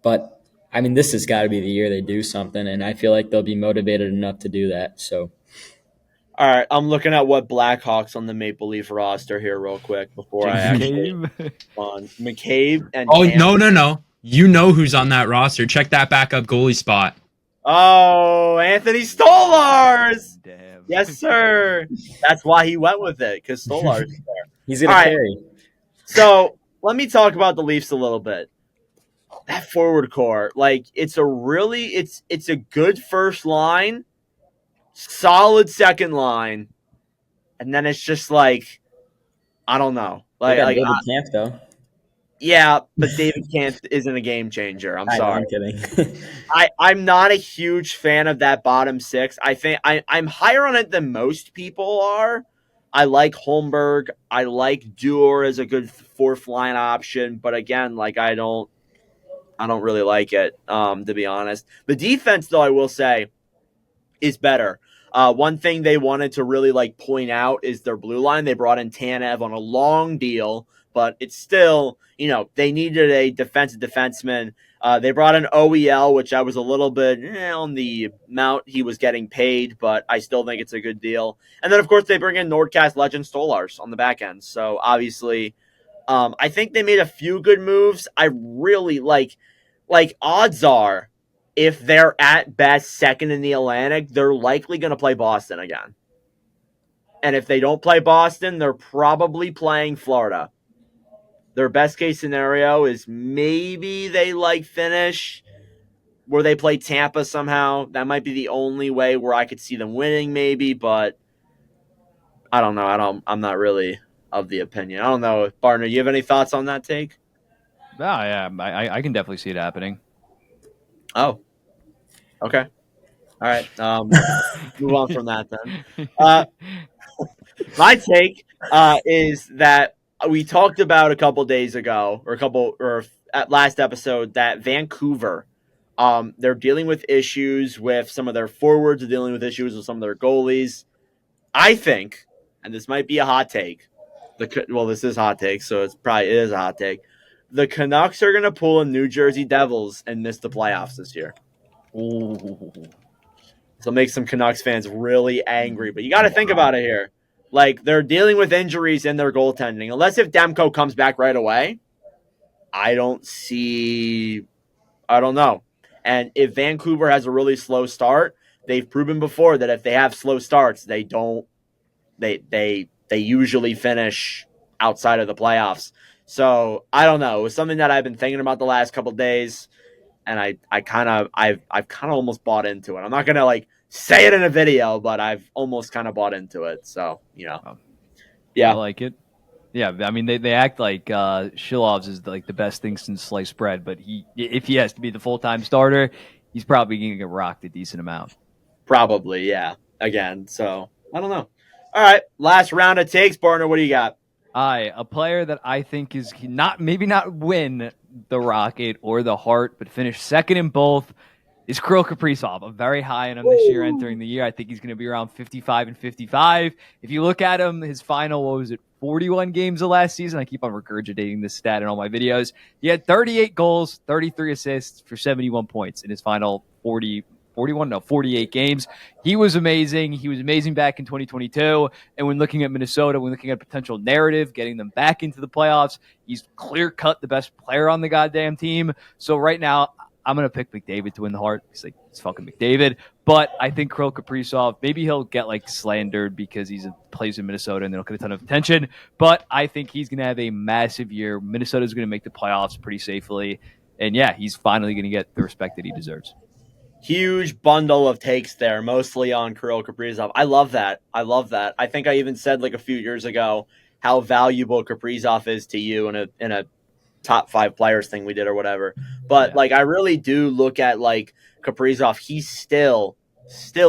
But I mean, this has got to be the year they do something, and I feel like they'll be motivated enough to do that. So, all right, I'm looking at what Blackhawks on the Maple Leaf roster here real quick before I actually on McCabe and No. You know who's on that roster. Check that backup goalie spot. Oh, Anthony Stolarz. Damn. Yes, sir. That's why he went with it, because Stolarz is there. he's going All to right. carry. So let me talk about the Leafs a little bit. That forward core, it's a good first line, solid second line, and then it's just I don't know. They got David Camp, though. Yeah, but David Camp isn't a game changer. I'm sorry. I'm kidding. I'm not a huge fan of that bottom 6. I think I'm higher on it than most people are. I like Holmberg. I like Duer as a good fourth line option, but again, I don't really like it, to be honest. The defense, though, I will say, is better. One thing they wanted to really point out is their blue line. They brought in Tanev on a long deal, but it's still, they needed a defensive defenseman. They brought in OEL, which I was a little bit on the amount he was getting paid, but I still think it's a good deal. And then, of course, they bring in NordCast legend Stolarz on the back end. So, obviously, I think they made a few good moves. I really like odds are, if they're at best second in the Atlantic, they're likely going to play Boston again. And if they don't play Boston, they're probably playing Florida. Their best case scenario is maybe they finish where they play Tampa somehow. That might be the only way where I could see them winning, maybe, but I don't know. I'm not really of the opinion. I don't know. Bartner, you have any thoughts on that take? Oh, yeah, I can definitely see it happening. Oh, okay. All right. Move on from that then. My take is that we talked about a couple days ago, or at last episode, that Vancouver, they're dealing with issues with some of their forwards, they're dealing with issues with some of their goalies. I think, and this might be a hot take, Well, this is hot take, so it is a hot take. The Canucks are going to pull a New Jersey Devils and miss the playoffs this year. Ooh. So make some Canucks fans really angry. But you got to think about it here. Like, they're dealing with injuries in their goaltending. Unless if Demko comes back right away, I don't know. And if Vancouver has a really slow start, they've proven before that if they have slow starts, they usually finish outside of the playoffs. So I don't know. It was something that I've been thinking about the last couple of days, and I've kind of almost bought into it. I'm not gonna like say it in a video, but I've almost kind of bought into it. So yeah, I like it. Yeah, I mean they act like Shilovs is like the best thing since sliced bread, but if he has to be the full-time starter, he's probably going to get rocked a decent amount. Probably, yeah. Again, so I don't know. All right, last round of takes, Bartner. What do you got? A player that I think is maybe not win the Rocket or the Hart, but finish second in both is Kirill Kaprizov. I'm very high on him this year entering the year. I think he's going to be around 55 and 55. If you look at him, his final, 41 games of last season? I keep on regurgitating this stat in all my videos. He had 38 goals, 33 assists for 71 points in his final 48 games. He was amazing. He was amazing back in 2022. And when looking at Minnesota, when looking at potential narrative, getting them back into the playoffs, he's clear-cut the best player on the goddamn team. So right now, I'm going to pick McDavid to win the Hart. He's like, it's fucking McDavid. But I think Kirill Kaprizov, maybe he'll get like slandered because he plays in Minnesota and they'll get a ton of attention. But I think he's going to have a massive year. Minnesota's going to make the playoffs pretty safely. And yeah, he's finally going to get the respect that he deserves. Huge bundle of takes there, mostly on Kirill Kaprizov. I love that. I think I even said like a few years ago how valuable Kaprizov is to you in a top 5 players thing we did or whatever. But like I really do look at like Kaprizov, he's still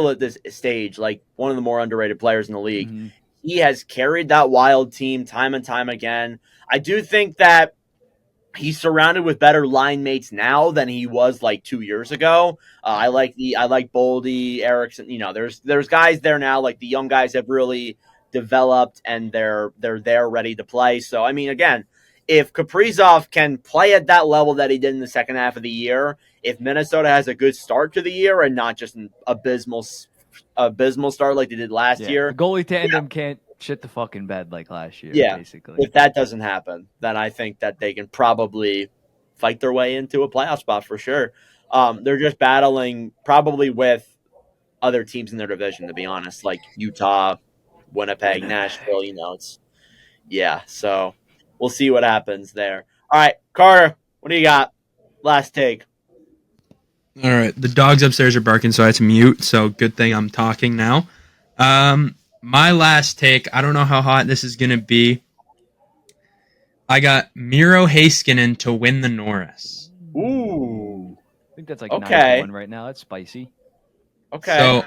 at this stage like one of the more underrated players in the league. Mm-hmm. He has carried that Wild team time and time again. I do think that he's surrounded with better line mates now than he was like 2 years ago. I like Boldy, Erickson. You know, there's guys there now. Like the young guys have really developed and they're there ready to play. So I mean, again, if Kaprizov can play at that level that he did in the second half of the year, if Minnesota has a good start to the year and not just an abysmal start like they did last year, the goalie tandem can't shit the fucking bed like last year. Yeah, basically. If that doesn't happen, then I think that they can probably fight their way into a playoff spot for sure. They're just battling probably with other teams in their division, to be honest, like Utah, Winnipeg, Nashville. You know, so we'll see what happens there. All right, Carter, what do you got? Last take. All right, the dogs upstairs are barking, so I had to mute. So good thing I'm talking now. My last take, I don't know how hot this is going to be. I got Miro Heiskanen to win the Norris. Ooh. I think that's like 9-1 right now. That's spicy. Okay. So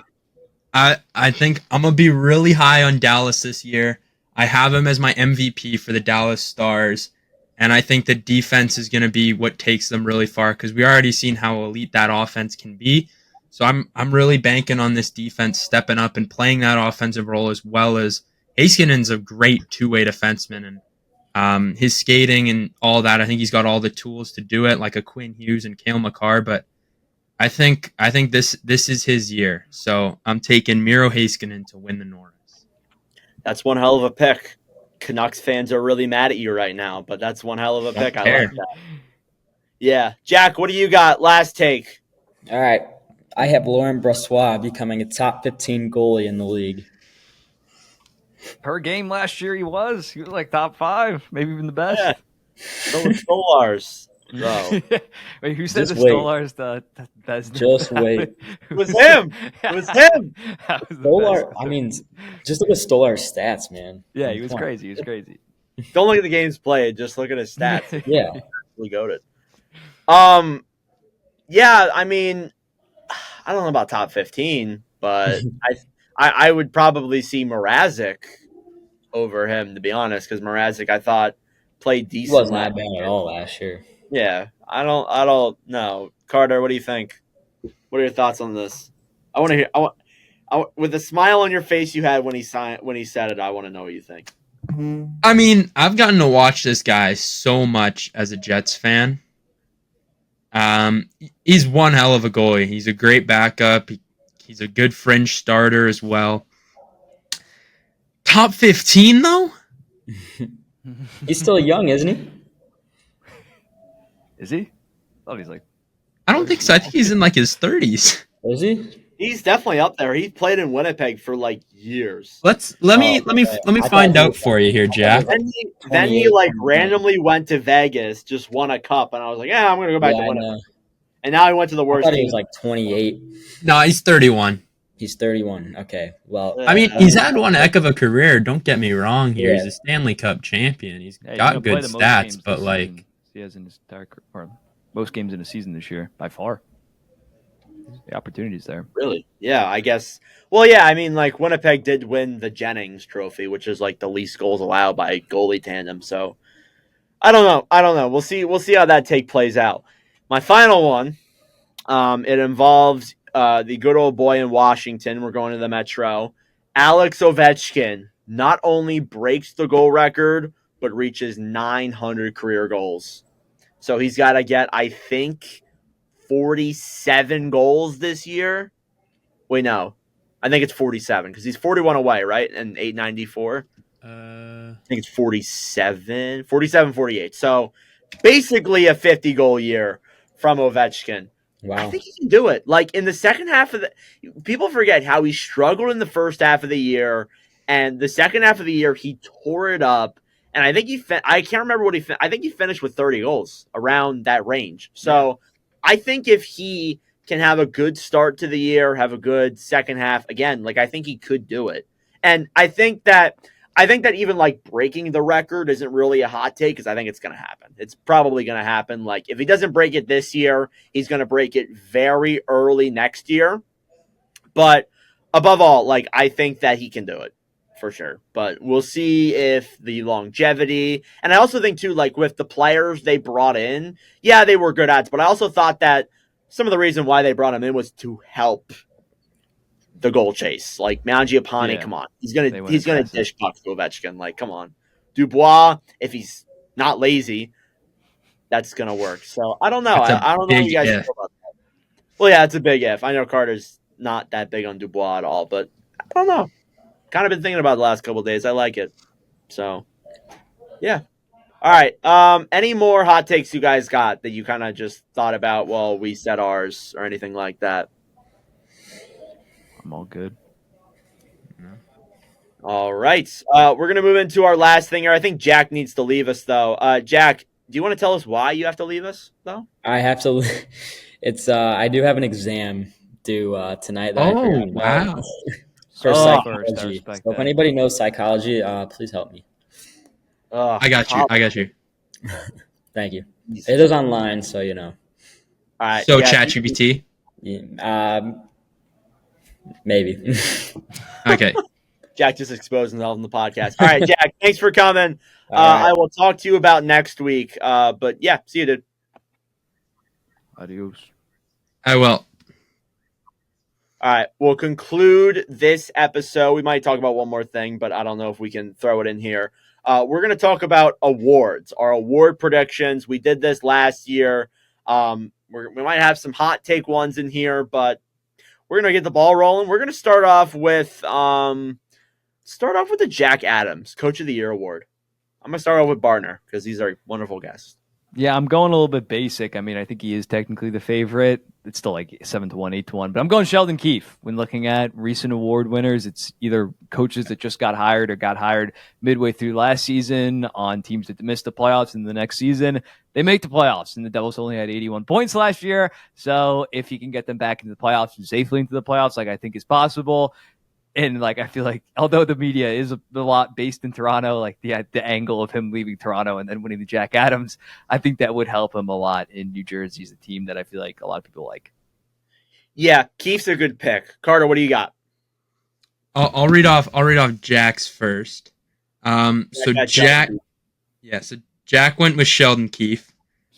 I think I'm going to be really high on Dallas this year. I have him as my MVP for the Dallas Stars. And I think the defense is going to be what takes them really far because we already seen how elite that offense can be. So I'm really banking on this defense stepping up and playing that offensive role as well as Heiskanen's a great two-way defenseman and his skating and all that. I think he's got all the tools to do it, like a Quinn Hughes and Cale Makar. But I think this is his year. So I'm taking Miro Heiskanen to win the Norris. That's one hell of a pick. Canucks fans are really mad at you right now, but that's one hell of a pick. I like that. Yeah, Jack, what do you got? Last take. All right. I have Laurent Brossoit becoming a top 15 goalie in the league. Per game last year, he was like top 5, maybe even the best. Yeah. So was Stolars. Wait, who said the Stolars the best? Just wait. It was him. It was him. Stolar. I mean, just look at Stolar's stats, man. Yeah, he was crazy. He was crazy. Don't look at the games played. Just look at his stats. Yeah, we goated. Yeah, I mean, I don't know about top 15, but I would probably see Mrazek over him, to be honest, because Mrazek I thought played decent. He wasn't that bad at all last year. Yeah, I don't know. Carter, what do you think? What are your thoughts on this? I want to hear. With the smile on your face you had when he said it, I want to know what you think. I mean, I've gotten to watch this guy so much as a Jets fan. He's one hell of a goalie. He's a great backup. He's a good fringe starter as well. Top 15 though? He's still young, isn't he? Is he? Oh, he's like. I don't think so. I think he's in like his 30s. Is he? He's definitely up there. He played in Winnipeg for like years. Let me find out for you here, Jack. Then he like randomly went to Vegas, just won a cup, and I was like, yeah, I'm gonna go back to Winnipeg. And now he went to the worst I thought he team. was like 28. No, he's 31. He's 31. Okay, well, I mean, he's had one heck of a career. Don't get me wrong here. Yeah. He's a Stanley Cup champion. He's Yeah, got good stats, but like he has in his entire or most games in a season this year by far. The opportunity's there. Really? Yeah, I guess. Well, yeah, I mean, like Winnipeg did win the Jennings Trophy, which is like the least goals allowed by goalie tandem. So I don't know. We'll see how that plays out. My final one, it involves the good old boy in Washington. We're going to the Metro. Alex Ovechkin not only breaks the goal record, but reaches 900 career goals. So he's got to get, I think, 47 goals this year. Wait, no. I think it's 47 because he's 41 away, right? And 894. I think it's 47, 48. So basically a 50 goal year from Ovechkin. wow. I think he can do it. Like in the second half of people forget how he struggled in the first half of the year, and the second half of the year he tore it up. And I think I can't remember what I think he finished with 30 goals around that range. So I think if he can have a good start to the year, have a good second half, again, like I think he could do it. And I think that even like breaking the record isn't really a hot take because I think it's going to happen. It's probably going to happen. Like if he doesn't break it this year, he's going to break it very early next year. But above all, like I think that he can do it for sure. But we'll see if the longevity, and I also think too, like with the players they brought in, yeah, they were good ads, but I also thought that some of the reason why they brought him in was to help the goal chase. Like Mangiapane, come on. He's gonna dish pucks to Ovechkin. Like, come on. Dubois, if he's not lazy, that's gonna work. So I don't know. I don't know what you guys think about that. Well, yeah, it's a big if. I know Carter's not that big on Dubois at all, but I don't know. Kind of been thinking about it the last couple of days. I like it. So yeah. All right. Any more hot takes you guys got that you kind of just thought about while we said ours or anything like that? I'm all good. All right. We're going to move into our last thing here. I think Jack needs to leave us, though. Jack, do you want to tell us why you have to leave us, though? I have to. It's I do have an exam due tonight. Wow. For psychology. psychology. So if anybody knows psychology, please help me. I got you. Thank you. It is online, so you know. All right. So ChatGPT? Maybe. Okay. Jack just exposed himself in the podcast. All right, Jack, thanks for coming. Right. I will talk to you about next week. But yeah, see you, dude. Adios. I will. All right, we'll conclude this episode. We might talk about one more thing, but I don't know if we can throw it in here. We're going to talk about awards, our award predictions. We did this last year. We might have some hot take ones in here, but we're going to get the ball rolling. We're going to start off with the Jack Adams Coach of the Year award. I'm going to start off with Bartner because he's our wonderful guest. Yeah, I'm going a little bit basic. I mean, I think he is technically the favorite. It's still like 7-1, 8-1, but I'm going Sheldon Keefe. When looking at recent award winners, it's either coaches that just got hired or got hired midway through last season on teams that missed the playoffs in the next season. They make the playoffs, and the Devils only had 81 points last year. So if he can get them back into the playoffs and safely into the playoffs, like I think is possible. And like I feel like, although the media is a lot based in Toronto, like the angle of him leaving Toronto and then winning the Jack Adams, I think that would help him a lot in New Jersey. He's a team that I feel like a lot of people like. Yeah, Keefe's a good pick. Carter, what do you got? I'll read off Jack's first. So Jack went with Sheldon Keefe.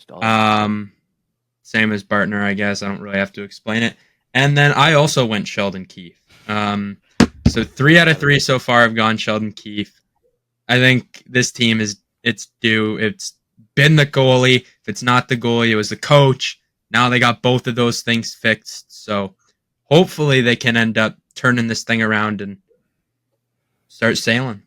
Same as Bartner, I guess. I don't really have to explain it. And then I also went Sheldon Keefe. So 3 out of 3 so far have gone Sheldon Keefe. I think this team it's due. It's been the goalie. If it's not the goalie, it was the coach. Now they got both of those things fixed. So hopefully they can end up turning this thing around and start sailing.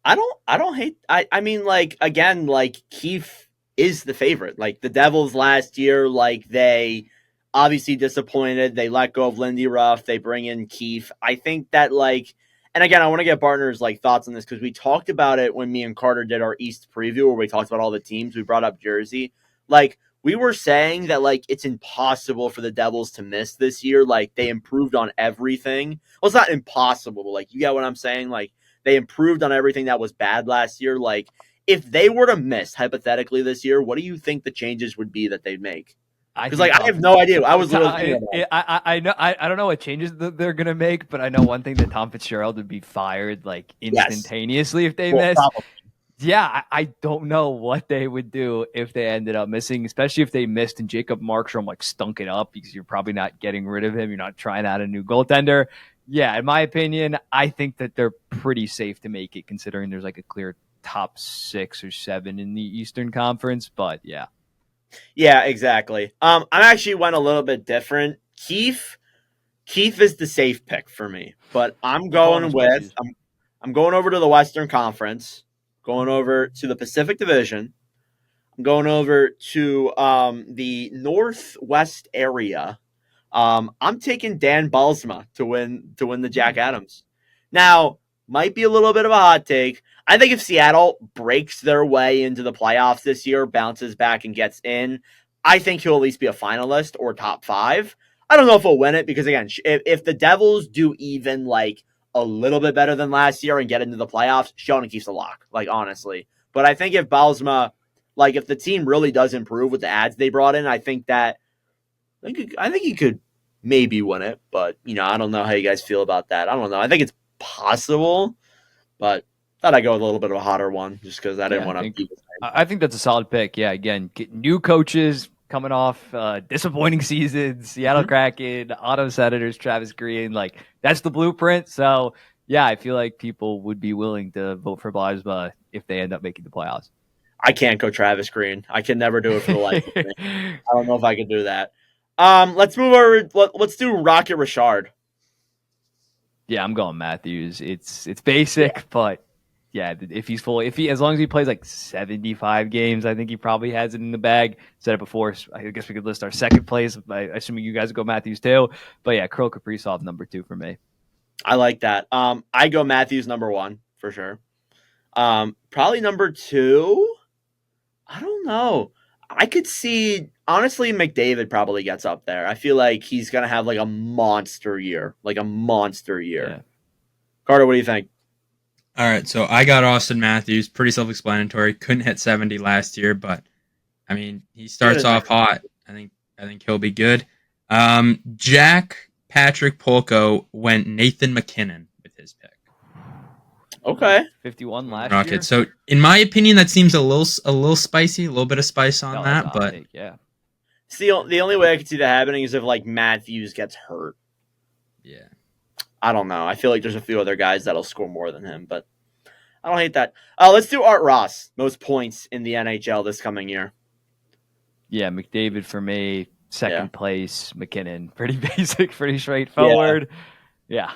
I don't hate. I mean, like, again, like, Keefe is the favorite. Like, the Devils last year, like, they obviously disappointed. They let go of Lindy Ruff. They bring in Keefe. I think that, like, and again, I want to get Bartner's, like, thoughts on this because we talked about it when me and Carter did our East preview where we talked about all the teams. We brought up Jersey. Like, we were saying that, like, it's impossible for the Devils to miss this year. Like, they improved on everything. Well, it's not impossible, but, like, you get what I'm saying? Like, they improved on everything that was bad last year. Like, if they were to miss, hypothetically, this year, what do you think the changes would be that they'd make? Because, like, I have no idea. I was literally I know. I don't know what changes they're gonna make, but I know one thing that Tom Fitzgerald would be fired like instantaneously if they miss. Probably. Yeah, I don't know what they would do if they ended up missing, especially if they missed and Jacob Markstrom like stunk it up because you're probably not getting rid of him. You're not trying out a new goaltender. Yeah, in my opinion, I think that they're pretty safe to make it considering there's like a clear top 6 or 7 in the Eastern Conference. But yeah. Yeah, exactly. I actually went a little bit different. Keefe is the safe pick for me, but I'm going with I'm going over to the Western Conference, going over to the Pacific Division. I'm going over to the Northwest area. I'm taking Dan Bylsma to win the Jack Adams. Now, might be a little bit of a hot take. I think if Seattle breaks their way into the playoffs this year, bounces back and gets in, I think he'll at least be a finalist or top 5. I don't know if he'll win it because, again, if the Devils do even like a little bit better than last year and get into the playoffs, Sheldon Keefe's a lock, like, honestly. But I think if Bylsma, like, if the team really does improve with the ads they brought in, I think he could maybe win it. But, you know, I don't know how you guys feel about that. I don't know. I think it's possible, but thought I'd go with a little bit of a hotter one just because I didn't want to keep it. I think that's a solid pick. Yeah, again, get new coaches coming off disappointing seasons, Seattle Kraken, Ottawa Senators, Travis Green. Like, that's the blueprint. So, yeah, I feel like people would be willing to vote for Bylsma if they end up making the playoffs. I can't go Travis Green. I can never do it for the life of me. I don't know if I can do that. Let's move over. Let's do Rocket Richard. Yeah, I'm going Matthews. It's basic, but yeah, as long as he plays like 75 games, I think he probably has it in the bag. Said it before. I guess we could list our second place. Assuming you guys go Matthews too. But yeah, Kirill Kaprizov number 2 for me. I like that. I go Matthews number 1 for sure. Probably number 2. I don't know. I could see, honestly, McDavid probably gets up there. I feel like he's going to have like a monster year. Yeah. Carter, what do you think? All right, so I got Austin Matthews. Pretty self-explanatory. Couldn't hit 70 last year, but I mean, he starts off hot. I think he'll be good. Jack Patrick Polko went Nathan McKinnon with his pick. Okay. 51 last Rocket. year. So, in my opinion, that seems a little spicy, a little bit of spice on that, but yeah. See, the only way I could see that happening is if like Matthews gets hurt. Yeah. I don't know. I feel like there's a few other guys that'll score more than him, but I don't hate that. Let's do Art Ross. Most points in the NHL this coming year. Yeah, McDavid for me. Second place, McKinnon. Pretty basic, pretty straightforward. Yeah.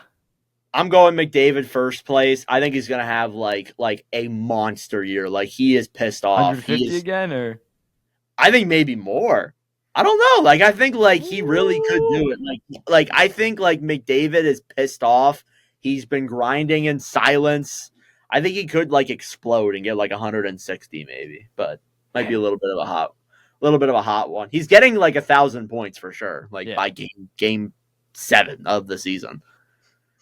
I'm going McDavid first place. I think he's going to have like a monster year. Like, he is pissed off. 150 again, or? I think maybe more. I don't know. Like, I think like he really could do it. Like I think like McDavid is pissed off. He's been grinding in silence. I think he could like explode and get like 160 maybe, but might be a little bit of a hot one. He's getting like 1,000 points for sure. Like by game 7 of the season.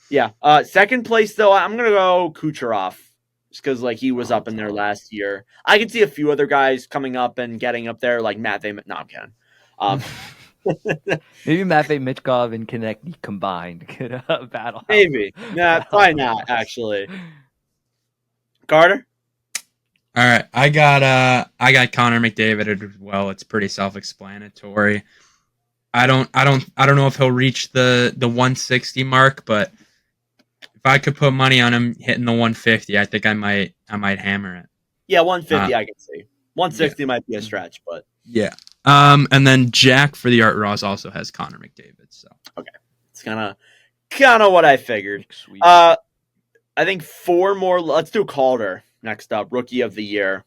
Yeah. Second place though, I'm gonna go Kucherov. Just because like he was up in there last year. I could see a few other guys coming up and getting up there, like Matvey. No, I'm kidding. Maybe Matvey Michkov and Konechny combined could battle. Maybe. Nah, probably not, actually. Carter? All right. I got Connor McDavid as well. It's pretty self-explanatory. I don't know if he'll reach the 160 mark, but if I could put money on him hitting the 150, I think I might hammer it. Yeah, 150 I can see. 160 might be a stretch, but Yeah. And then Jack for the Art Ross also has Connor McDavid. So okay, it's kind of what I figured. Sweet. I think 4 more. Let's do Calder next up, Rookie of the Year.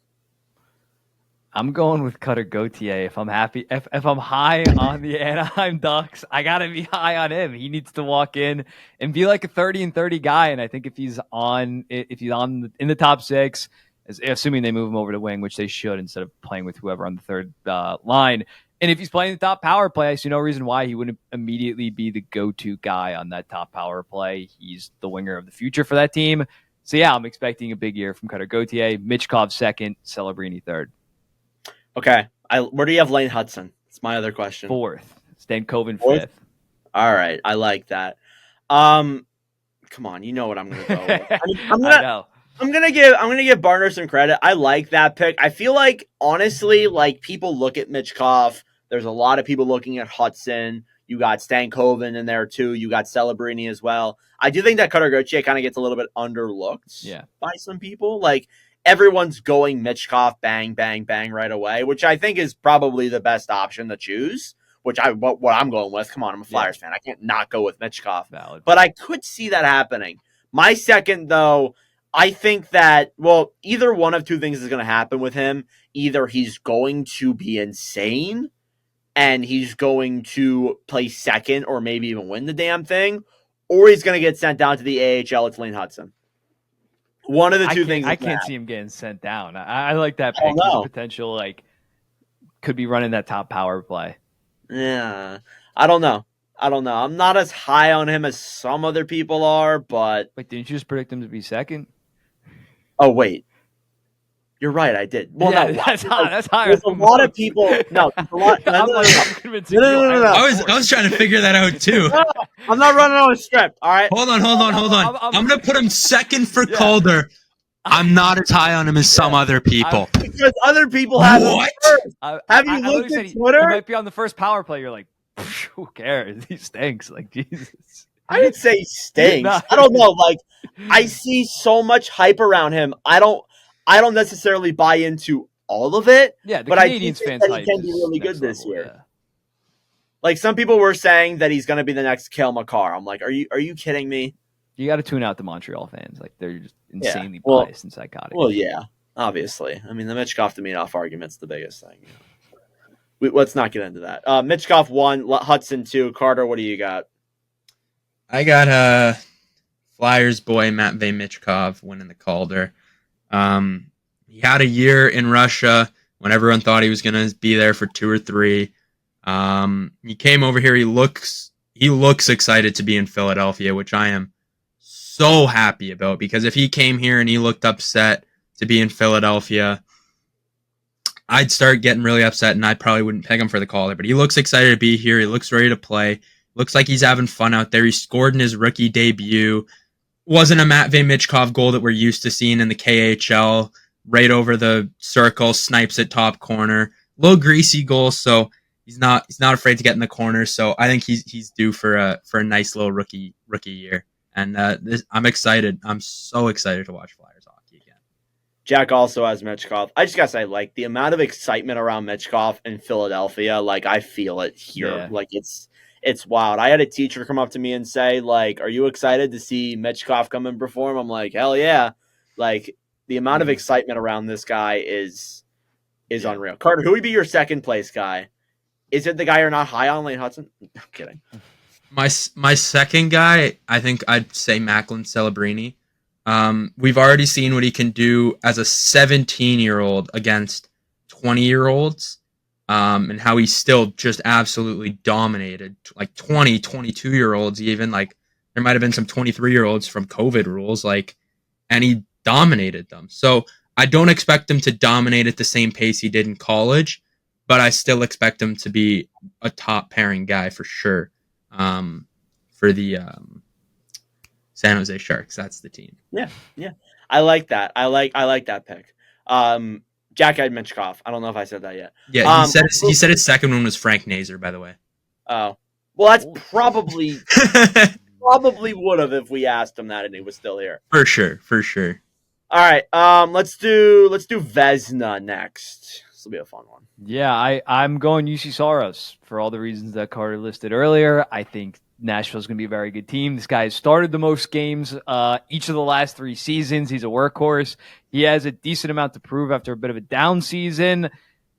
I'm going with Cutter Gauthier. If I'm high on the Anaheim Ducks, I gotta be high on him. He needs to walk in and be like a 30-30 guy. And I think if he's in the top 6, assuming they move him over to wing, which they should instead of playing with whoever on the third line. And if he's playing the top power play, I see no reason why he wouldn't immediately be the go-to guy on that top power play. He's the winger of the future for that team. So yeah, I'm expecting a big year from Cutter Gauthier. Michkov second, Celebrini third. Okay. Where do you have Lane Hudson? That's my other question. 4th. Stankoven 5th. All right. I like that. Come on, you know what I'm gonna go with. I'm gonna give Bartner some credit. I like that pick. I feel like honestly, like people look at Michkov. There's a lot of people looking at Hudson. You got Stankoven in there too. You got Celebrini as well. I do think that Cutter Gauthier kind of gets a little bit underlooked by some people. Like everyone's going Michkov, bang, bang, bang right away, which I think is probably the best option to choose. What I'm going with. Come on, I'm a Flyers fan. I can't not go with Michkov. Valid. But I could see that happening. My second, though, I think that, well, either one of two things is going to happen with him. Either he's going to be insane and he's going to play second or maybe even win the damn thing, or he's going to get sent down to the AHL. It's Lane Hudson. One of the two things. I can't see him getting sent down. I like that pick. His potential, could be running that top power play. Yeah. I don't know. I'm not as high on him as some other people are, but... Wait, didn't you just predict him to be second? Oh, wait. You're right, I did. Well, yeah, no, that's higher. There's a lot of people... No, a lot... No. I was trying to figure that out, too. No, I'm not running on a script, all right? Hold on. I'm going to put him second for Calder. I'm not as high on him as some other people. Because other people have what? Have you looked at Twitter? He might be on the first power play. You're like, who cares? He stinks. Like, Jesus. I didn't say he stinks. I don't know. Like, I see so much hype around him. I don't necessarily buy into all of it. Yeah, but Canadians I think fans that he can be really good this level, year. Yeah. Like some people were saying that he's going to be the next Cale Makar. I'm like, are you kidding me? You got to tune out the Montreal fans. Like they're just insanely biased and psychotic. Well, yeah, obviously. I mean, the Michkov to Minoff argument's the biggest thing. Let's not get into that. Michkov 1, Hudson 2. Carter, what do you got? I got Flyers boy Matvei Michkov winning the Calder. He had a year in Russia when everyone thought he was going to be there for 2 or 3. He came over here. He looks excited to be in Philadelphia, which I am so happy about, because if he came here and he looked upset to be in Philadelphia, I'd start getting really upset and I probably wouldn't pick him for the Calder. But he looks excited to be here. He looks ready to play. Looks like he's having fun out there. He scored in his rookie debut. Wasn't a Matvei Michkov goal that we're used to seeing in the KHL. Right over the circle, snipes at top corner. Little greasy goal, so he's not afraid to get in the corner. So I think he's due for a nice little rookie year. And I'm excited. I'm so excited to watch Flyers hockey again. Jack also has Michkov. I just gotta say, like, the amount of excitement around Michkov in Philadelphia, like, I feel it here. Yeah. Like, it's wild. I had a teacher come up to me and say, like, are you excited to see Michkov come and perform? I'm like, hell yeah. Like, the amount of excitement around this guy is unreal. Carter, who would be your second place guy? Is it the guy you're not high on, Lane Hudson? I'm kidding. My second guy, I think I'd say Macklin Celebrini. We've already seen what he can do as a 17-year-old against 20-year-olds, and how he still just absolutely dominated, like 20, 22-year-olds even. Like, there might have been some 23-year-olds from COVID rules, like, and he dominated them. So I don't expect him to dominate at the same pace he did in college, but I still expect him to be a top pairing guy for sure. For the San Jose Sharks. That's the team. Yeah. I like that. I like that pick. Jack had Michkov. I don't know if I said that yet. Yeah, he said his second one was Frank Nazar, by the way. Oh. Well, that's probably would have if we asked him that and he was still here. For sure. All right. Let's do Vesna next. This will be a fun one. Yeah, I'm going UC Soros for all the reasons that Carter listed earlier. I think Nashville's going to be a very good team. This guy has started the most games each of the last 3 seasons. He's a workhorse. He has a decent amount to prove after a bit of a down season.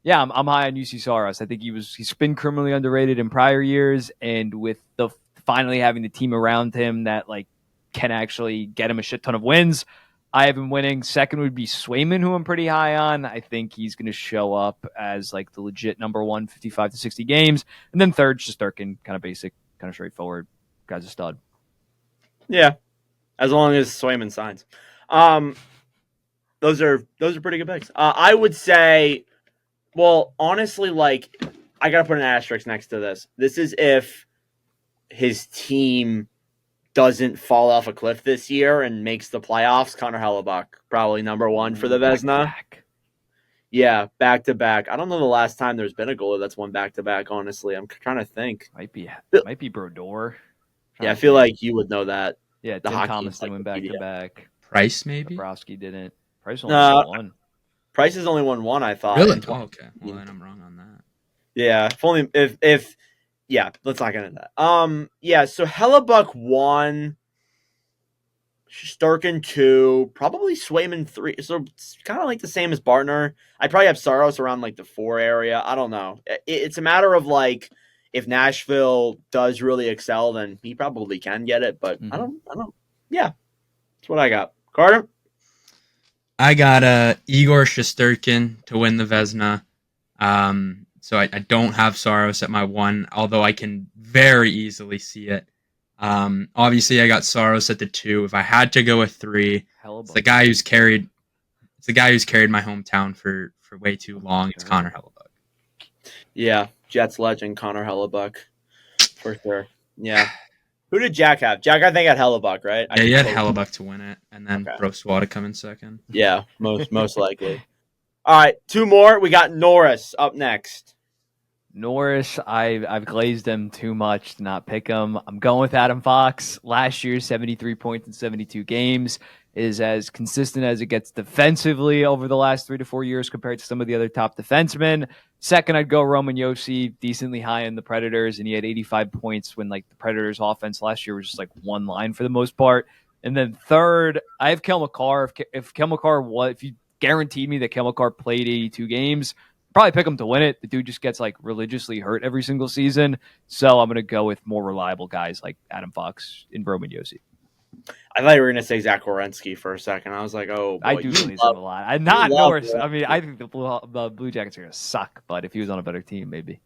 Yeah, I'm high on UC Soros. I think he's been criminally underrated in prior years, and with the finally having the team around him that like can actually get him a shit ton of wins, I have him winning. Second would be Swayman, who I'm pretty high on. I think he's going to show up as like the legit number 1, 55 to 60 games. And then third, Shesterkin, kind of basic, kind of straightforward. Guy's a stud. Yeah, as long as Swayman signs. Those are pretty good picks. I would say, well, honestly, like I got to put an asterisk next to this. This is if his team doesn't fall off a cliff this year and makes the playoffs. Connor Hellebuck, probably number 1 for the Vezina. Yeah, back to back. I don't know the last time there's been a goalie that's won back to back. Honestly, I'm trying to think. Might be Brodeur. Yeah, I feel like you would know that. Yeah, The Tim hockey Thomas didn't win back to encyclopedia. back. Price maybe. Bobrovsky didn't. Price only won 1. Price has only won 1, I thought. Really? Oh, okay. Well, then I'm wrong on that. Yeah, if yeah, let's not get into that. Yeah, so Hellebuck 1, Shesterkin 2, probably Swayman 3. So it's kind of like the same as Bartner. I'd probably have Saros around like the 4 area. I don't know. It's a matter of like if Nashville does really excel, then he probably can get it. But I don't. Yeah, that's what I got. Carter. I got Igor Shesterkin to win the Vezina. So I don't have Saros at my 1, although I can very easily see it. Obviously, I got Saros at the 2. If I had to go with 3, it's the guy who's carried my hometown for way too long. It's Connor Hellebuck. Yeah, Jets legend Connor Hellebuck, for sure. Yeah. Who did Jack have? Jack, I think, had Hellebuck, right? Yeah, he had Hellebuck to win it, and then Brossois to come in second. Yeah, most likely. All right, 2 more. We got Norris up next. Norris, I've glazed him too much to not pick him. I'm going with Adam Fox. Last year, 73 points in 72 games is as consistent as it gets defensively over the last 3 to 4 years compared to some of the other top defensemen. Second, I'd go Roman Josi, decently high in the Predators, and he had 85 points when like the Predators' offense last year was just like one line for the most part. And then third, I have Kel McCarr. If Kel McCarr if you guaranteed me that Kel McCarr played 82 games, probably pick him to win it. The dude just gets like religiously hurt every single season. So I'm going to go with more reliable guys like Adam Fox and Roman Josi. I thought you were going to say Zach Werenski for a second. I was like, oh, boy, I do glaze him a lot. I'm not Norris. I mean, I think the Blue Jackets are going to suck, but if he was on a better team, maybe.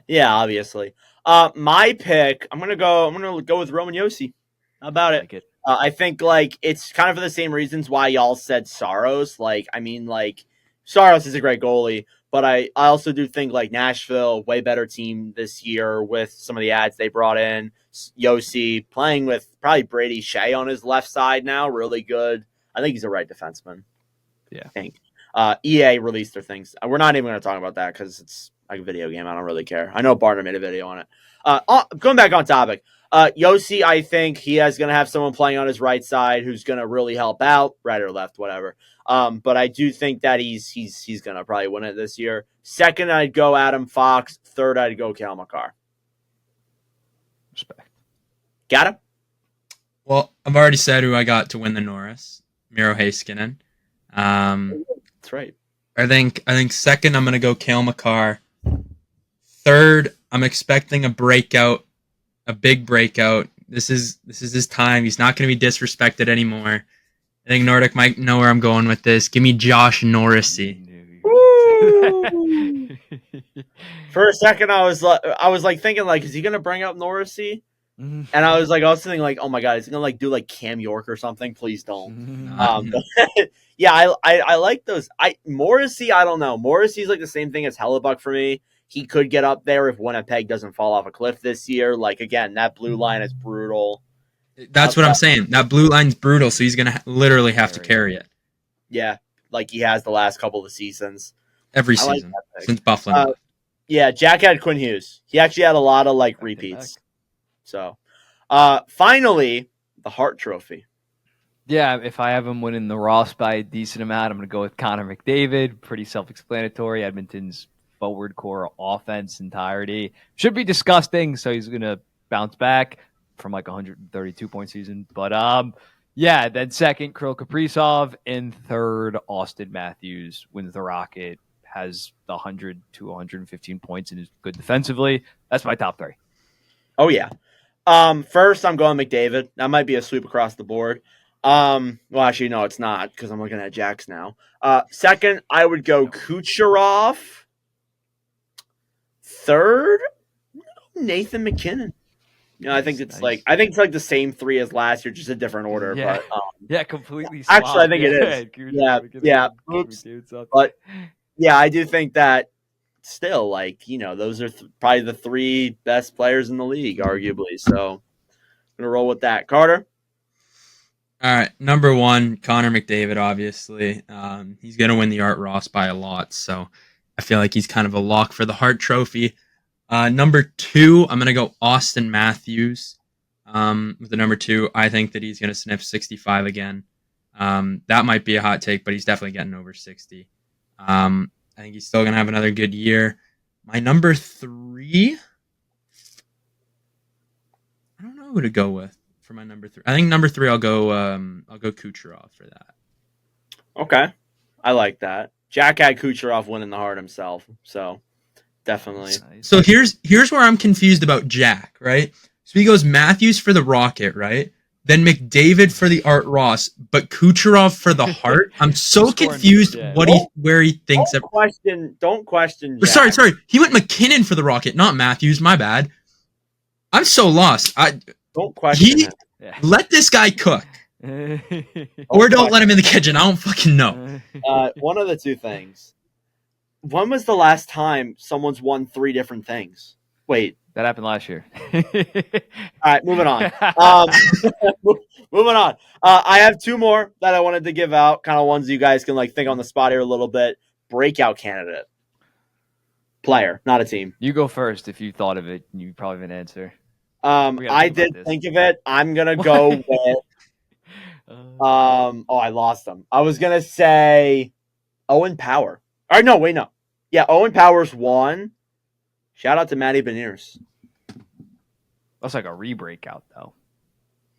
Yeah, obviously. My pick, I'm gonna go with Roman Josi. How about it? Like it. I think like it's kind of for the same reasons why y'all said Saros. Like, I mean, like Saros is a great goalie, but I also do think like Nashville, way better team this year with some of the ads they brought in. Josi playing with probably Brady Shea on his left side now, really good. I think he's a right defenseman. Yeah. I think. EA released their things. We're not even going to talk about that because it's like a video game. I don't really care. I know Bartner made a video on it. Going back on topic, Josi, I think he is going to have someone playing on his right side who's going to really help out, right or left, whatever. But I do think that he's going to probably win it this year. Second, I'd go Adam Fox. Third, I'd go Kel McCarr. Respect. Got him? Well, I've already said who I got to win the Norris, Miro Heiskanen. That's right. I think second I'm gonna go Cale Makar. Third, I'm expecting a big breakout. This is his time. He's not gonna be disrespected anymore. I think Nordic might know where I'm going with this. Give me Josh Norrisy. For a second, I was like thinking like, is he gonna bring up Norrisy? And I was also thinking like, oh my god, is he gonna like do like Cam York or something? Please don't. Yeah, I like those. Morrissey, I don't know. Morrissey's like the same thing as Hellebuck for me. He could get up there if Winnipeg doesn't fall off a cliff this year. Like again, that blue line is brutal. That's what I'm saying. That blue line's brutal, so he's gonna literally have to carry it. Yeah, like he has the last couple of seasons. Every season since Buffalo. Yeah, Jack had Quinn Hughes. He actually had a lot of like repeats. So, finally, the Hart Trophy. Yeah, if I have him winning the Ross by a decent amount, I'm going to go with Connor McDavid. Pretty self-explanatory. Edmonton's forward core offense entirety should be disgusting, so he's going to bounce back from like 132-point season. But yeah, then second, Kirill Kaprizov. In third, Austin Matthews wins the Rocket, has the 100 to 115 points and is good defensively. That's my top three. Oh yeah. First, I'm going McDavid. That might be a sweep across the board. Well, actually, no, it's not because I'm looking at Jax now. Second, I would go Kucherov. Third, Nathan McKinnon. I think it's nice. like the same three as last year, just a different order. Yeah. But Yeah, completely. actually, I think it is. Yeah. Oops. But yeah, I do think that still, those are probably the three best players in the league, arguably. So I'm gonna roll with that. Carter. All right, number one, Connor McDavid. Obviously, he's gonna win the Art Ross by a lot, so I feel like he's kind of a lock for the Hart Trophy. Number two, I'm gonna go Austin Matthews. With the number two, I think that he's gonna sniff 65 again. That might be a hot take, but he's definitely getting over 60. I think he's still gonna have another good year. My number three, I don't know who to go with for my number three. I think number three, I'll go Kucherov for that. Okay, I like that. Jack had Kucherov winning the Hart himself, so definitely. So here's where I'm confused about Jack, right? So he goes Matthews for the Rocket, right? Then McDavid for the Art Ross, but Kucherov for the Hart. I'm so confused where he thinks. Don't question. Jack. Sorry. He went McKinnon for the Rocket, not Matthews. My bad. I'm so lost. Don't question. Let this guy cook, or don't let him in the kitchen. I don't fucking know. One of the two things. When was the last time someone's won three different things? Wait. That happened last year. All right, moving on. Moving on. I have two more that I wanted to give out, kind of ones you guys can think on the spot here a little bit. Breakout candidate. Player, not a team. You go first if you thought of it. You probably have an answer. I did think of it. I'm going to go with I lost them. I was going to say Owen Power. Or no, wait, no. Yeah, Owen Power's one. Shout out to Matty Beniers. That's like a re-breakout, though.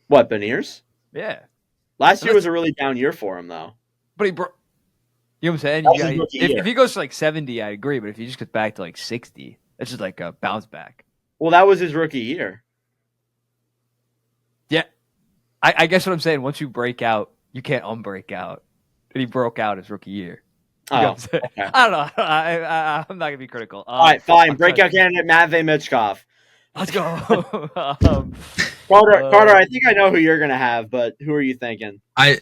What, Beniers? Yeah. Last year was a really down year for him, though. But he broke. You know what I'm saying? If he goes to 70, I agree. But if he just gets back to 60, that's just like a bounce back. Well, that was his rookie year. Yeah. I guess what I'm saying, once you break out, you can't unbreak out. And he broke out his rookie year. Okay. I don't know. I'm not going to be critical. All right, fine. Breakout candidate, Matvey Michkov. Let's go. Carter, I think I know who you're going to have, but who are you thinking? I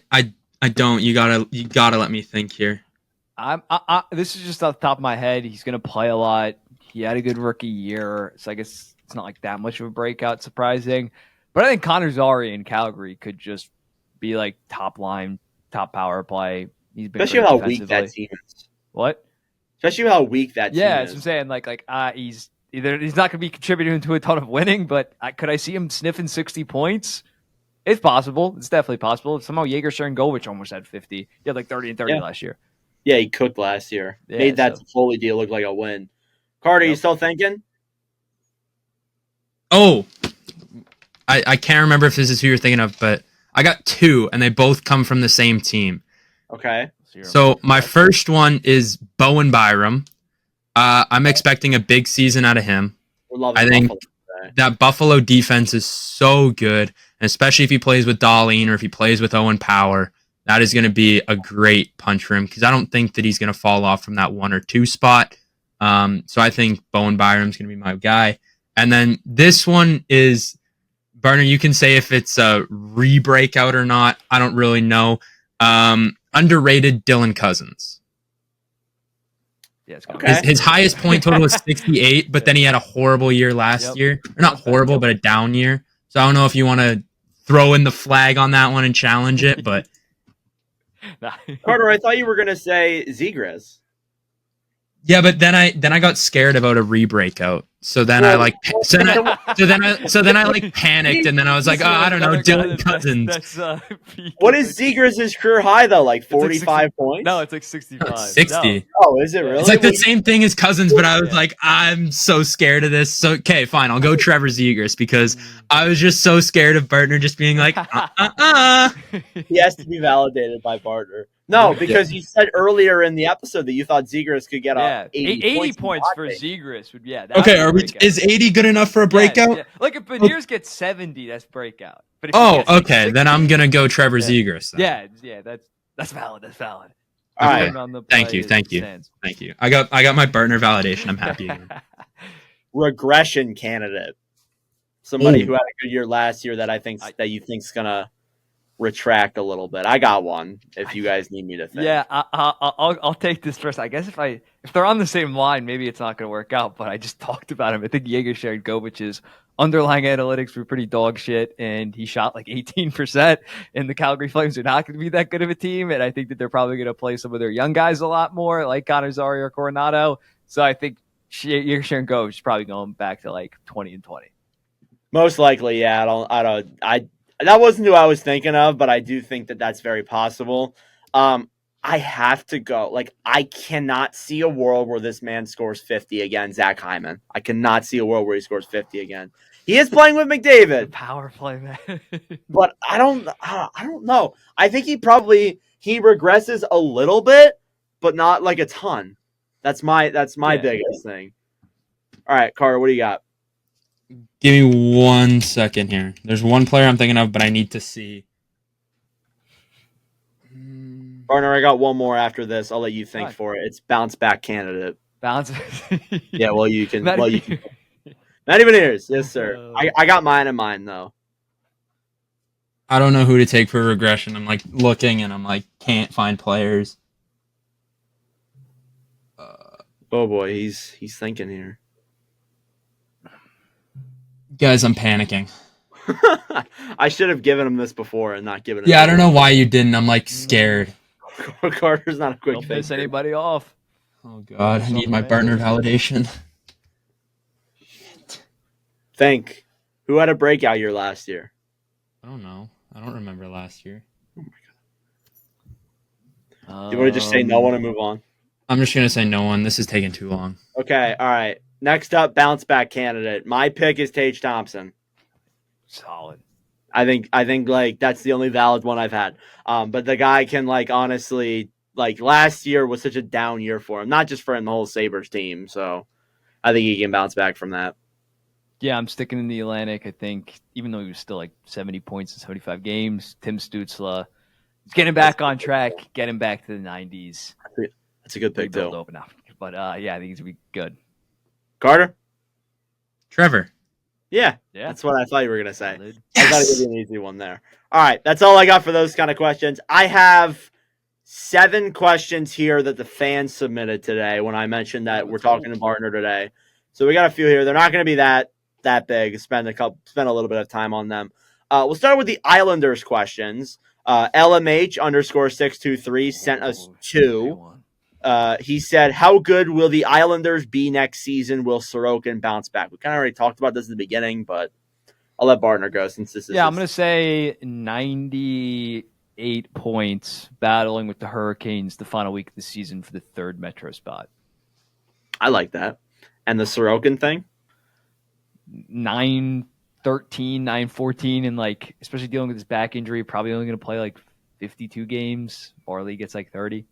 don't. You gotta let me think here. This is just off the top of my head. He's going to play a lot. He had a good rookie year, so I guess it's not that much of a breakout, surprising. But I think Connor Zary in Calgary could just be top line, top power play. He's been especially how weak that team is. What? Especially how weak that team is. Yeah, that's what I'm saying. He's not going to be contributing to a ton of winning, but could I see him sniffing 60 points? It's possible. It's definitely possible. Somehow Jägerson and Govich almost had 50. He had 30 and 30 last year. Yeah, he cooked last year. Yeah, made that Foley deal look like a win. Carter, you still thinking? Oh, I can't remember if this is who you're thinking of, but I got two, and they both come from the same team. Okay. So my first one is Bowen Byram. I'm expecting a big season out of him. I think that Buffalo defense is so good, and especially if he plays with Darlene or if he plays with Owen Power, that is going to be a great punch for him because I don't think that he's going to fall off from that 1 or 2 spot. So I think Bowen Byram's going to be my guy. And then this one is, Bartner, you can say if it's a re-breakout or not. I don't really know. Underrated Dylan Cousins. Yeah, his highest point total was 68, but then he had a horrible year last year. Or not horrible, but a down year. So I don't know if you want to throw in the flag on that one and challenge it, but... Carter, I thought you were going to say Zegras. Yeah, but then I got scared about a re-breakout. So then I like panicked, and then I was like, oh, I don't know, Dylan Cousins. What is Zegras' career high though? Like 45 points? No, it's like 65. 60. No. Oh, is it really? It's like the same thing as Cousins, but I was like, I'm so scared of this. So okay, fine, I'll go Trevor Zegras because I was just so scared of Bartner just being like, He has to be validated by Bartner. No, because you said earlier in the episode that you thought Zegras could get 80 points for Zegras would Okay, is 80 good enough for a breakout? Yeah. Like if Beniers gets 70, that's breakout. But if Oh, he gets, like, okay, 60, then I'm gonna go Trevor Zegras. Then. Yeah, that's valid. That's valid. All right. Thank you. I got my Bartner validation. I'm happy again. Regression candidate. Somebody who had a good year last year that you think's gonna retract a little bit. I got one. If you guys need me to think. Yeah, I'll take this first. I guess if they're on the same line, maybe it's not going to work out. But I just talked about him. I think Jaeger shared Govich's underlying analytics were pretty dog shit, and he shot like 18%. And the Calgary Flames are not going to be that good of a team, and I think that they're probably going to play some of their young guys a lot more, like Connor Zary or Coronado. So I think Jaeger shared Govich is probably going back to like 20-20. Most likely, yeah. That wasn't who I was thinking of, but I do think that that's very possible. I have to go. Like, I cannot see a world where this man scores 50 again, Zach Hyman. I cannot see a world where he scores 50 again. He is playing with McDavid. Power play, man. But I don't know. I think he regresses a little bit, but not like a ton. That's my biggest thing. All right, Carter, what do you got? Give me 1 second here. There's one player I'm thinking of, but I need to see. Bartner, I got one more after this. I'll let you think for it. It's bounce back candidate. Bounce. Yeah, well, you can. Not even ears. Yes, sir. I got mine in mind though. I don't know who to take for regression. I'm like looking, and I'm like can't find players. Oh boy, he's thinking here. Guys, I'm panicking. I should have given him this before and not given it. Yeah, I don't know why you didn't. I'm like scared. Carter's not a quick Don't piss anybody off. Oh God, I need my Bartner validation. Think. Who had a breakout year last year? I don't know. I don't remember last year. Oh my God. Do you want to just say no one and move on? I'm just gonna say no one. This is taking too long. Okay, all right. Next up, bounce back candidate. My pick is Tage Thompson. Solid. I think like that's the only valid one I've had. But the guy can like honestly like last year was such a down year for him, not just for him, the whole Sabres team. So I think he can bounce back from that. Yeah, I'm sticking in the Atlantic. I think even though he was still like 70 points in 75 games, Tim Stützle is getting back on track, getting back to the 90s. That's a good pick too. Open up. But yeah, I think he's gonna be good. Carter? Trevor. Yeah, that's what I thought you were going to say. Yes! I got to give you an easy one there. All right, that's all I got for those kind of questions. I have 7 questions here that the fans submitted today when I mentioned that we're talking to Bartner today. So we got a few here. They're not going to be that big. Spend a little bit of time on them. We'll start with the Islanders questions. LMH_623 sent us 2. He said, how good will the Islanders be next season? Will Sorokin bounce back? We kind of already talked about this at the beginning, but I'll let Bartner go since this is. Yeah, I'm going to say 98 points battling with the Hurricanes the final week of the season for the 3rd Metro spot. I like that. And the Sorokin thing? 9-13, 9-14, and like, especially dealing with his back injury, probably only going to play like 52 games. Barley gets like 30.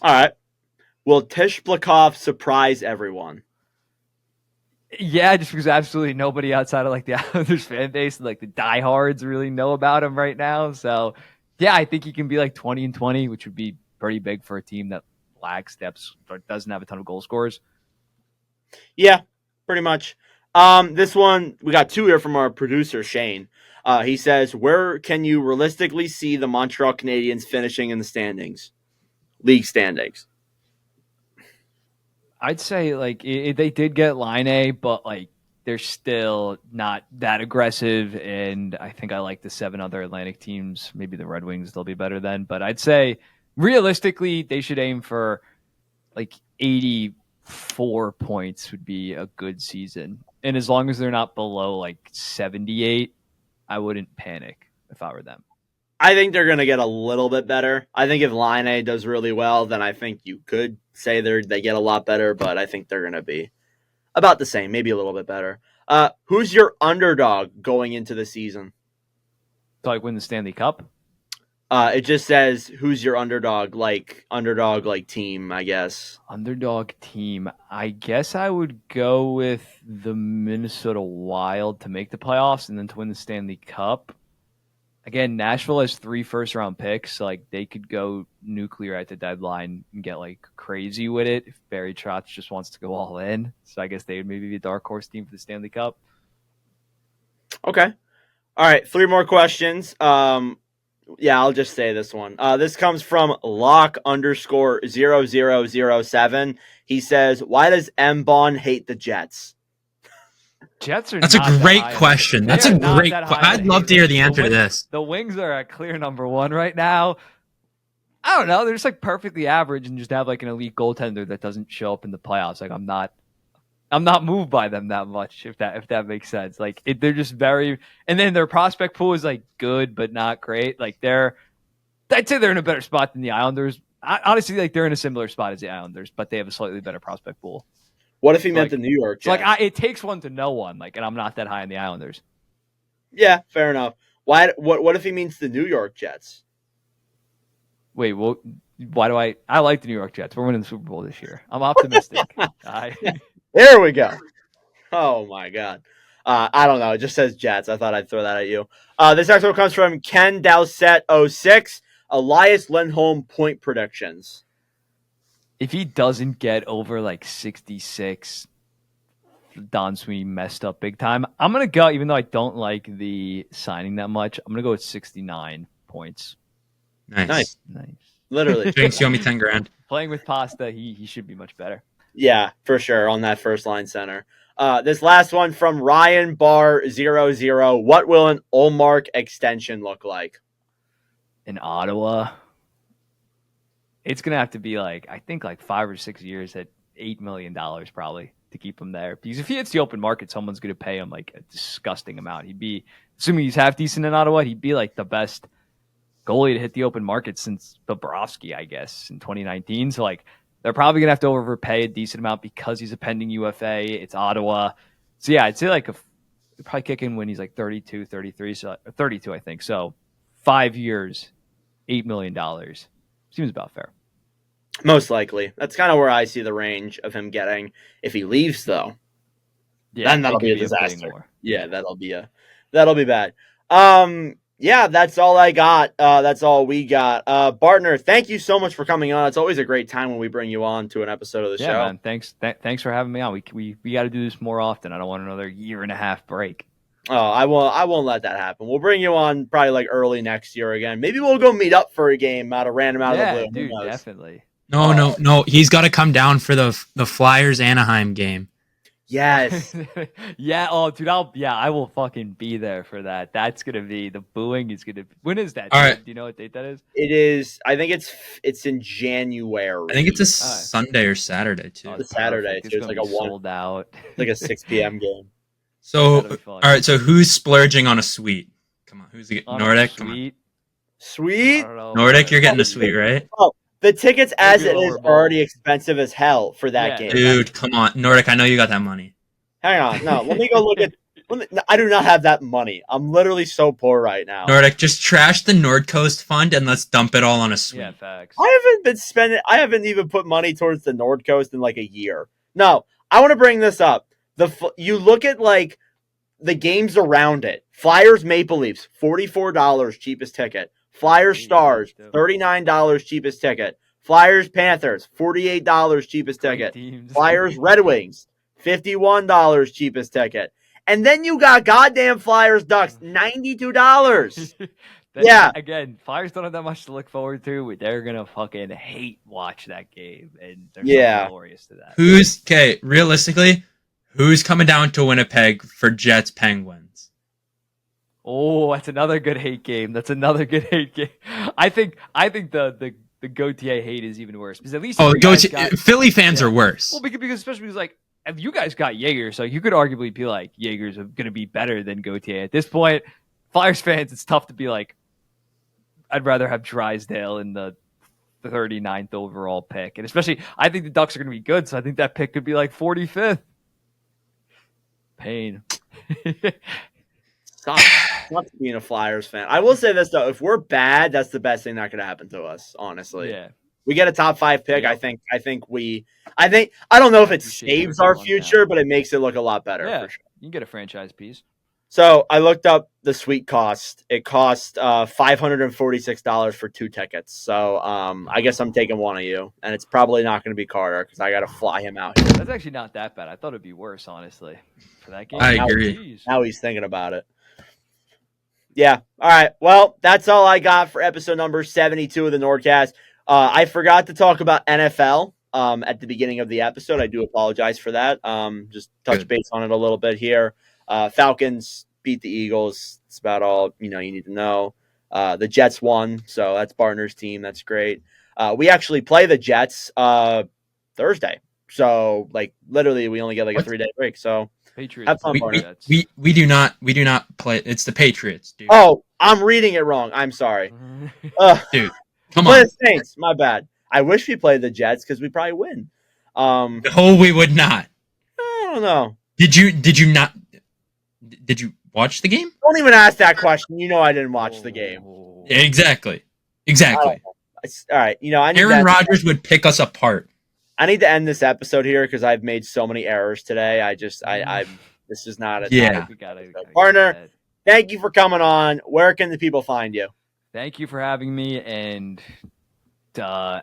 All right. Will Tishblikov surprise everyone? Yeah, just because absolutely nobody outside of like the Islanders fan base and like the diehards really know about him right now. So, yeah, I think he can be like 20-20, which would be pretty big for a team that lacks depth or doesn't have a ton of goal scorers. Yeah, pretty much. This one, we got 2 here from our producer, Shane. He says, where can you realistically see the Montreal Canadiens finishing in the standings? League standings. I'd say like they did get Line, but like they're still not that aggressive. And I think I like the 7 other Atlantic teams. Maybe the Red Wings, they'll be better then. But I'd say realistically, they should aim for like 84 points would be a good season. And as long as they're not below like 78, I wouldn't panic if I were them. I think they're going to get a little bit better. I think if Line does really well, then I think you could say they get a lot better, but I think they're going to be about the same, maybe a little bit better. Who's your underdog going into the season? So like win the Stanley Cup? It just says who's your underdog team, I guess. Underdog team. I guess I would go with the Minnesota Wild to make the playoffs and then to win the Stanley Cup. Again, Nashville has 3 first-round picks, so like they could go nuclear at the deadline and get like crazy with it if Barry Trotz just wants to go all in. So I guess they would maybe be a dark horse team for the Stanley Cup. Okay. All right, 3 more questions. Yeah, I'll just say this one. This comes from Lock_0007. He says, "Why does Mbon hate the Jets?" Jets are. That's a great question. That's a great question. I'd love to hear the answer to this. The Wings are a clear number 1 right now. I don't know. They're just like perfectly average and just have like an elite goaltender that doesn't show up in the playoffs. Like I'm not moved by them that much, if that makes sense. Like they're just very, and then their prospect pool is like good but not great. Like I'd say they're in a better spot than the Islanders. Honestly, like they're in a similar spot as the Islanders, but they have a slightly better prospect pool. What if he meant the New York Jets? Like it takes one to know one. Like, and I'm not that high on the Islanders. Yeah, fair enough. What if he means the New York Jets? Wait, well, why do I like the New York Jets? We're winning the Super Bowl this year. I'm optimistic. There we go. Oh my God. I don't know. It just says Jets. I thought I'd throw that at you. This next one comes from Ken Dowsett06. Elias Lindholm point predictions. If he doesn't get over like 66, Don Sweeney messed up big time. I'm going to go, even though I don't like the signing that much, I'm going to go with 69 points. Nice. Literally. Jinx, you owe me 10 grand. Playing with Pasta, he should be much better. Yeah, for sure, on that first line center. This last one from Ryan Bar 00. What will an Ullmark extension look like? In Ottawa, it's going to have to be like, I think like 5 or 6 years at $8 million probably to keep him there. Because if he hits the open market, someone's going to pay him like a disgusting amount. He'd be, assuming he's half decent in Ottawa, he'd be like the best goalie to hit the open market since Bobrovsky, I guess, in 2019. So like they're probably going to have to overpay a decent amount because he's a pending UFA. It's Ottawa. So yeah, I'd say like probably kick in when he's like 32, 33, so 32, I think. So 5 years, $8 million. Seems about fair. Most likely. That's kind of where I see the range of him getting. If he leaves, though, then that'll be a disaster. Yeah, that'll be bad. Yeah, that's all I got. That's all we got. Bartner, thank you so much for coming on. It's always a great time when we bring you on to an episode of the show. Man, thanks for having me on. We got to do this more often. I don't want another 1.5 year break. Oh, I won't let that happen. We'll bring you on probably like early next year again. Maybe we'll go meet up for a game out of the blue. Dude, definitely. No. He's got to come down for the Flyers Anaheim game. Yes. Yeah. Oh, dude. I will fucking be there for that. That's gonna be the booing. Is gonna. When is that? All right. Do you know what date that is? It is. I think it's in January. I think it's a Sunday or Saturday too. It's Saturday. So it's like a sold out. Like a 6 p.m. game. So all right. So who's splurging on a suite? Come on. Who's Nordic? Sweet. Nordic, you're getting a suite, right? Oh, the tickets as it is are already expensive as hell for that game. Dude, come on. Nordic, I know you got that money. Hang on. No, let me go look at I do not have that money. I'm literally so poor right now. Nordic, just trash the Nordcoast fund and let's dump it all on a suite. Yeah, facts. I haven't even put money towards the Nordcoast in like a year. No, I want to bring this up. You look at like the games around it. Flyers Maple Leafs, $44 cheapest ticket. Flyers Stars, $39 cheapest ticket. Flyers Panthers, $48 cheapest ticket. Flyers Red Wings, $51 cheapest ticket. And then you got goddamn Flyers Ducks, $92. Yeah. Again, Flyers don't have that much to look forward to. They're going to fucking hate watch that game. And they're so glorious to that. Realistically, who's coming down to Winnipeg for Jets Penguins? Oh, that's another good hate game. I think the the Gautier hate is even worse because at least Oh, you guys got- Philly fans are worse. Well, because especially because like if you guys got Jaeger, so you could arguably be like Jaeger's going to be better than Gautier at this point. Flyers fans, it's tough to be like, I'd rather have Drysdale in the 39th overall pick, and especially I think the Ducks are going to be good, so I think that pick could be like 45th. Pain. Sucks being a Flyers fan. I will say this though: if we're bad, that's the best thing that could happen to us. Honestly, Yeah. we get a top 5 pick. Yeah. I think I don't know if it Appreciate saves your our thought on future, that. but it makes it look a lot better. Yeah, For sure. you can get a franchise piece. So I looked up the suite cost. It cost $546 for 2 tickets. So I guess I'm taking one of you, and it's probably not going to be Carter because I got to fly him out here. That's actually not that bad. I thought it'd be worse, honestly, for that game. I now- agree. Jeez. Now he's thinking about it. Yeah. All right. Well, that's all I got for episode number 72 of the NordCast. I forgot to talk about NFL at the beginning of the episode. I do apologize for that. Just touch Good. base on it a little bit here. Falcons beat the Eagles. That's about all you need to know. The Jets won, so that's Bartner's team. That's great. We actually play the Jets Thursday. So like literally we only get like a 3-day break. So Patriots. have fun, We, Bartner. we do not play. It's the Patriots, dude. Oh, I'm reading it wrong. I'm sorry. Dude, come Play on. the Saints. My bad. I wish we played the Jets because we probably win. I No, we would not. don't know. Did you not? Did you watch the game? Don't even ask that question. You know I didn't watch the game. Oh. Yeah, exactly. All right. I need Aaron to, Rodgers would pick us apart. I need to end this episode here because I've made so many errors today. This is not a Yeah. We gotta Partner. get that. Thank you for coming on. Where can the people find you? Thank you for having me, and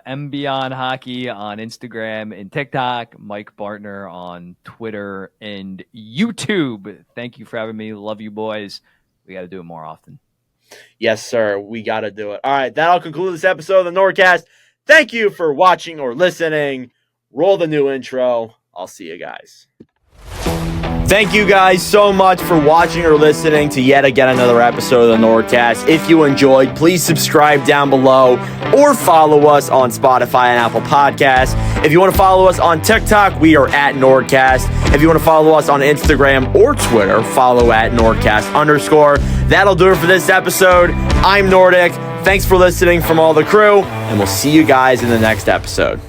Mbonhockey on Instagram and TikTok, Mike Bartner on Twitter and YouTube. Thank you for having me. Love you, boys. We got to do it more often. Yes, sir. We got to do it. All right. That'll conclude this episode of the NordCast. Thank you for watching or listening. Roll the new intro. I'll see you guys. Thank you guys so much for watching or listening to yet again another episode of the NordCast. If you enjoyed, please subscribe down below or follow us on Spotify and Apple Podcasts. If you want to follow us on TikTok, we are at NordCast. If you want to follow us on Instagram or Twitter, follow at NordCast_. That'll do it for this episode. I'm Nordic. Thanks for listening from all the crew, and we'll see you guys in the next episode.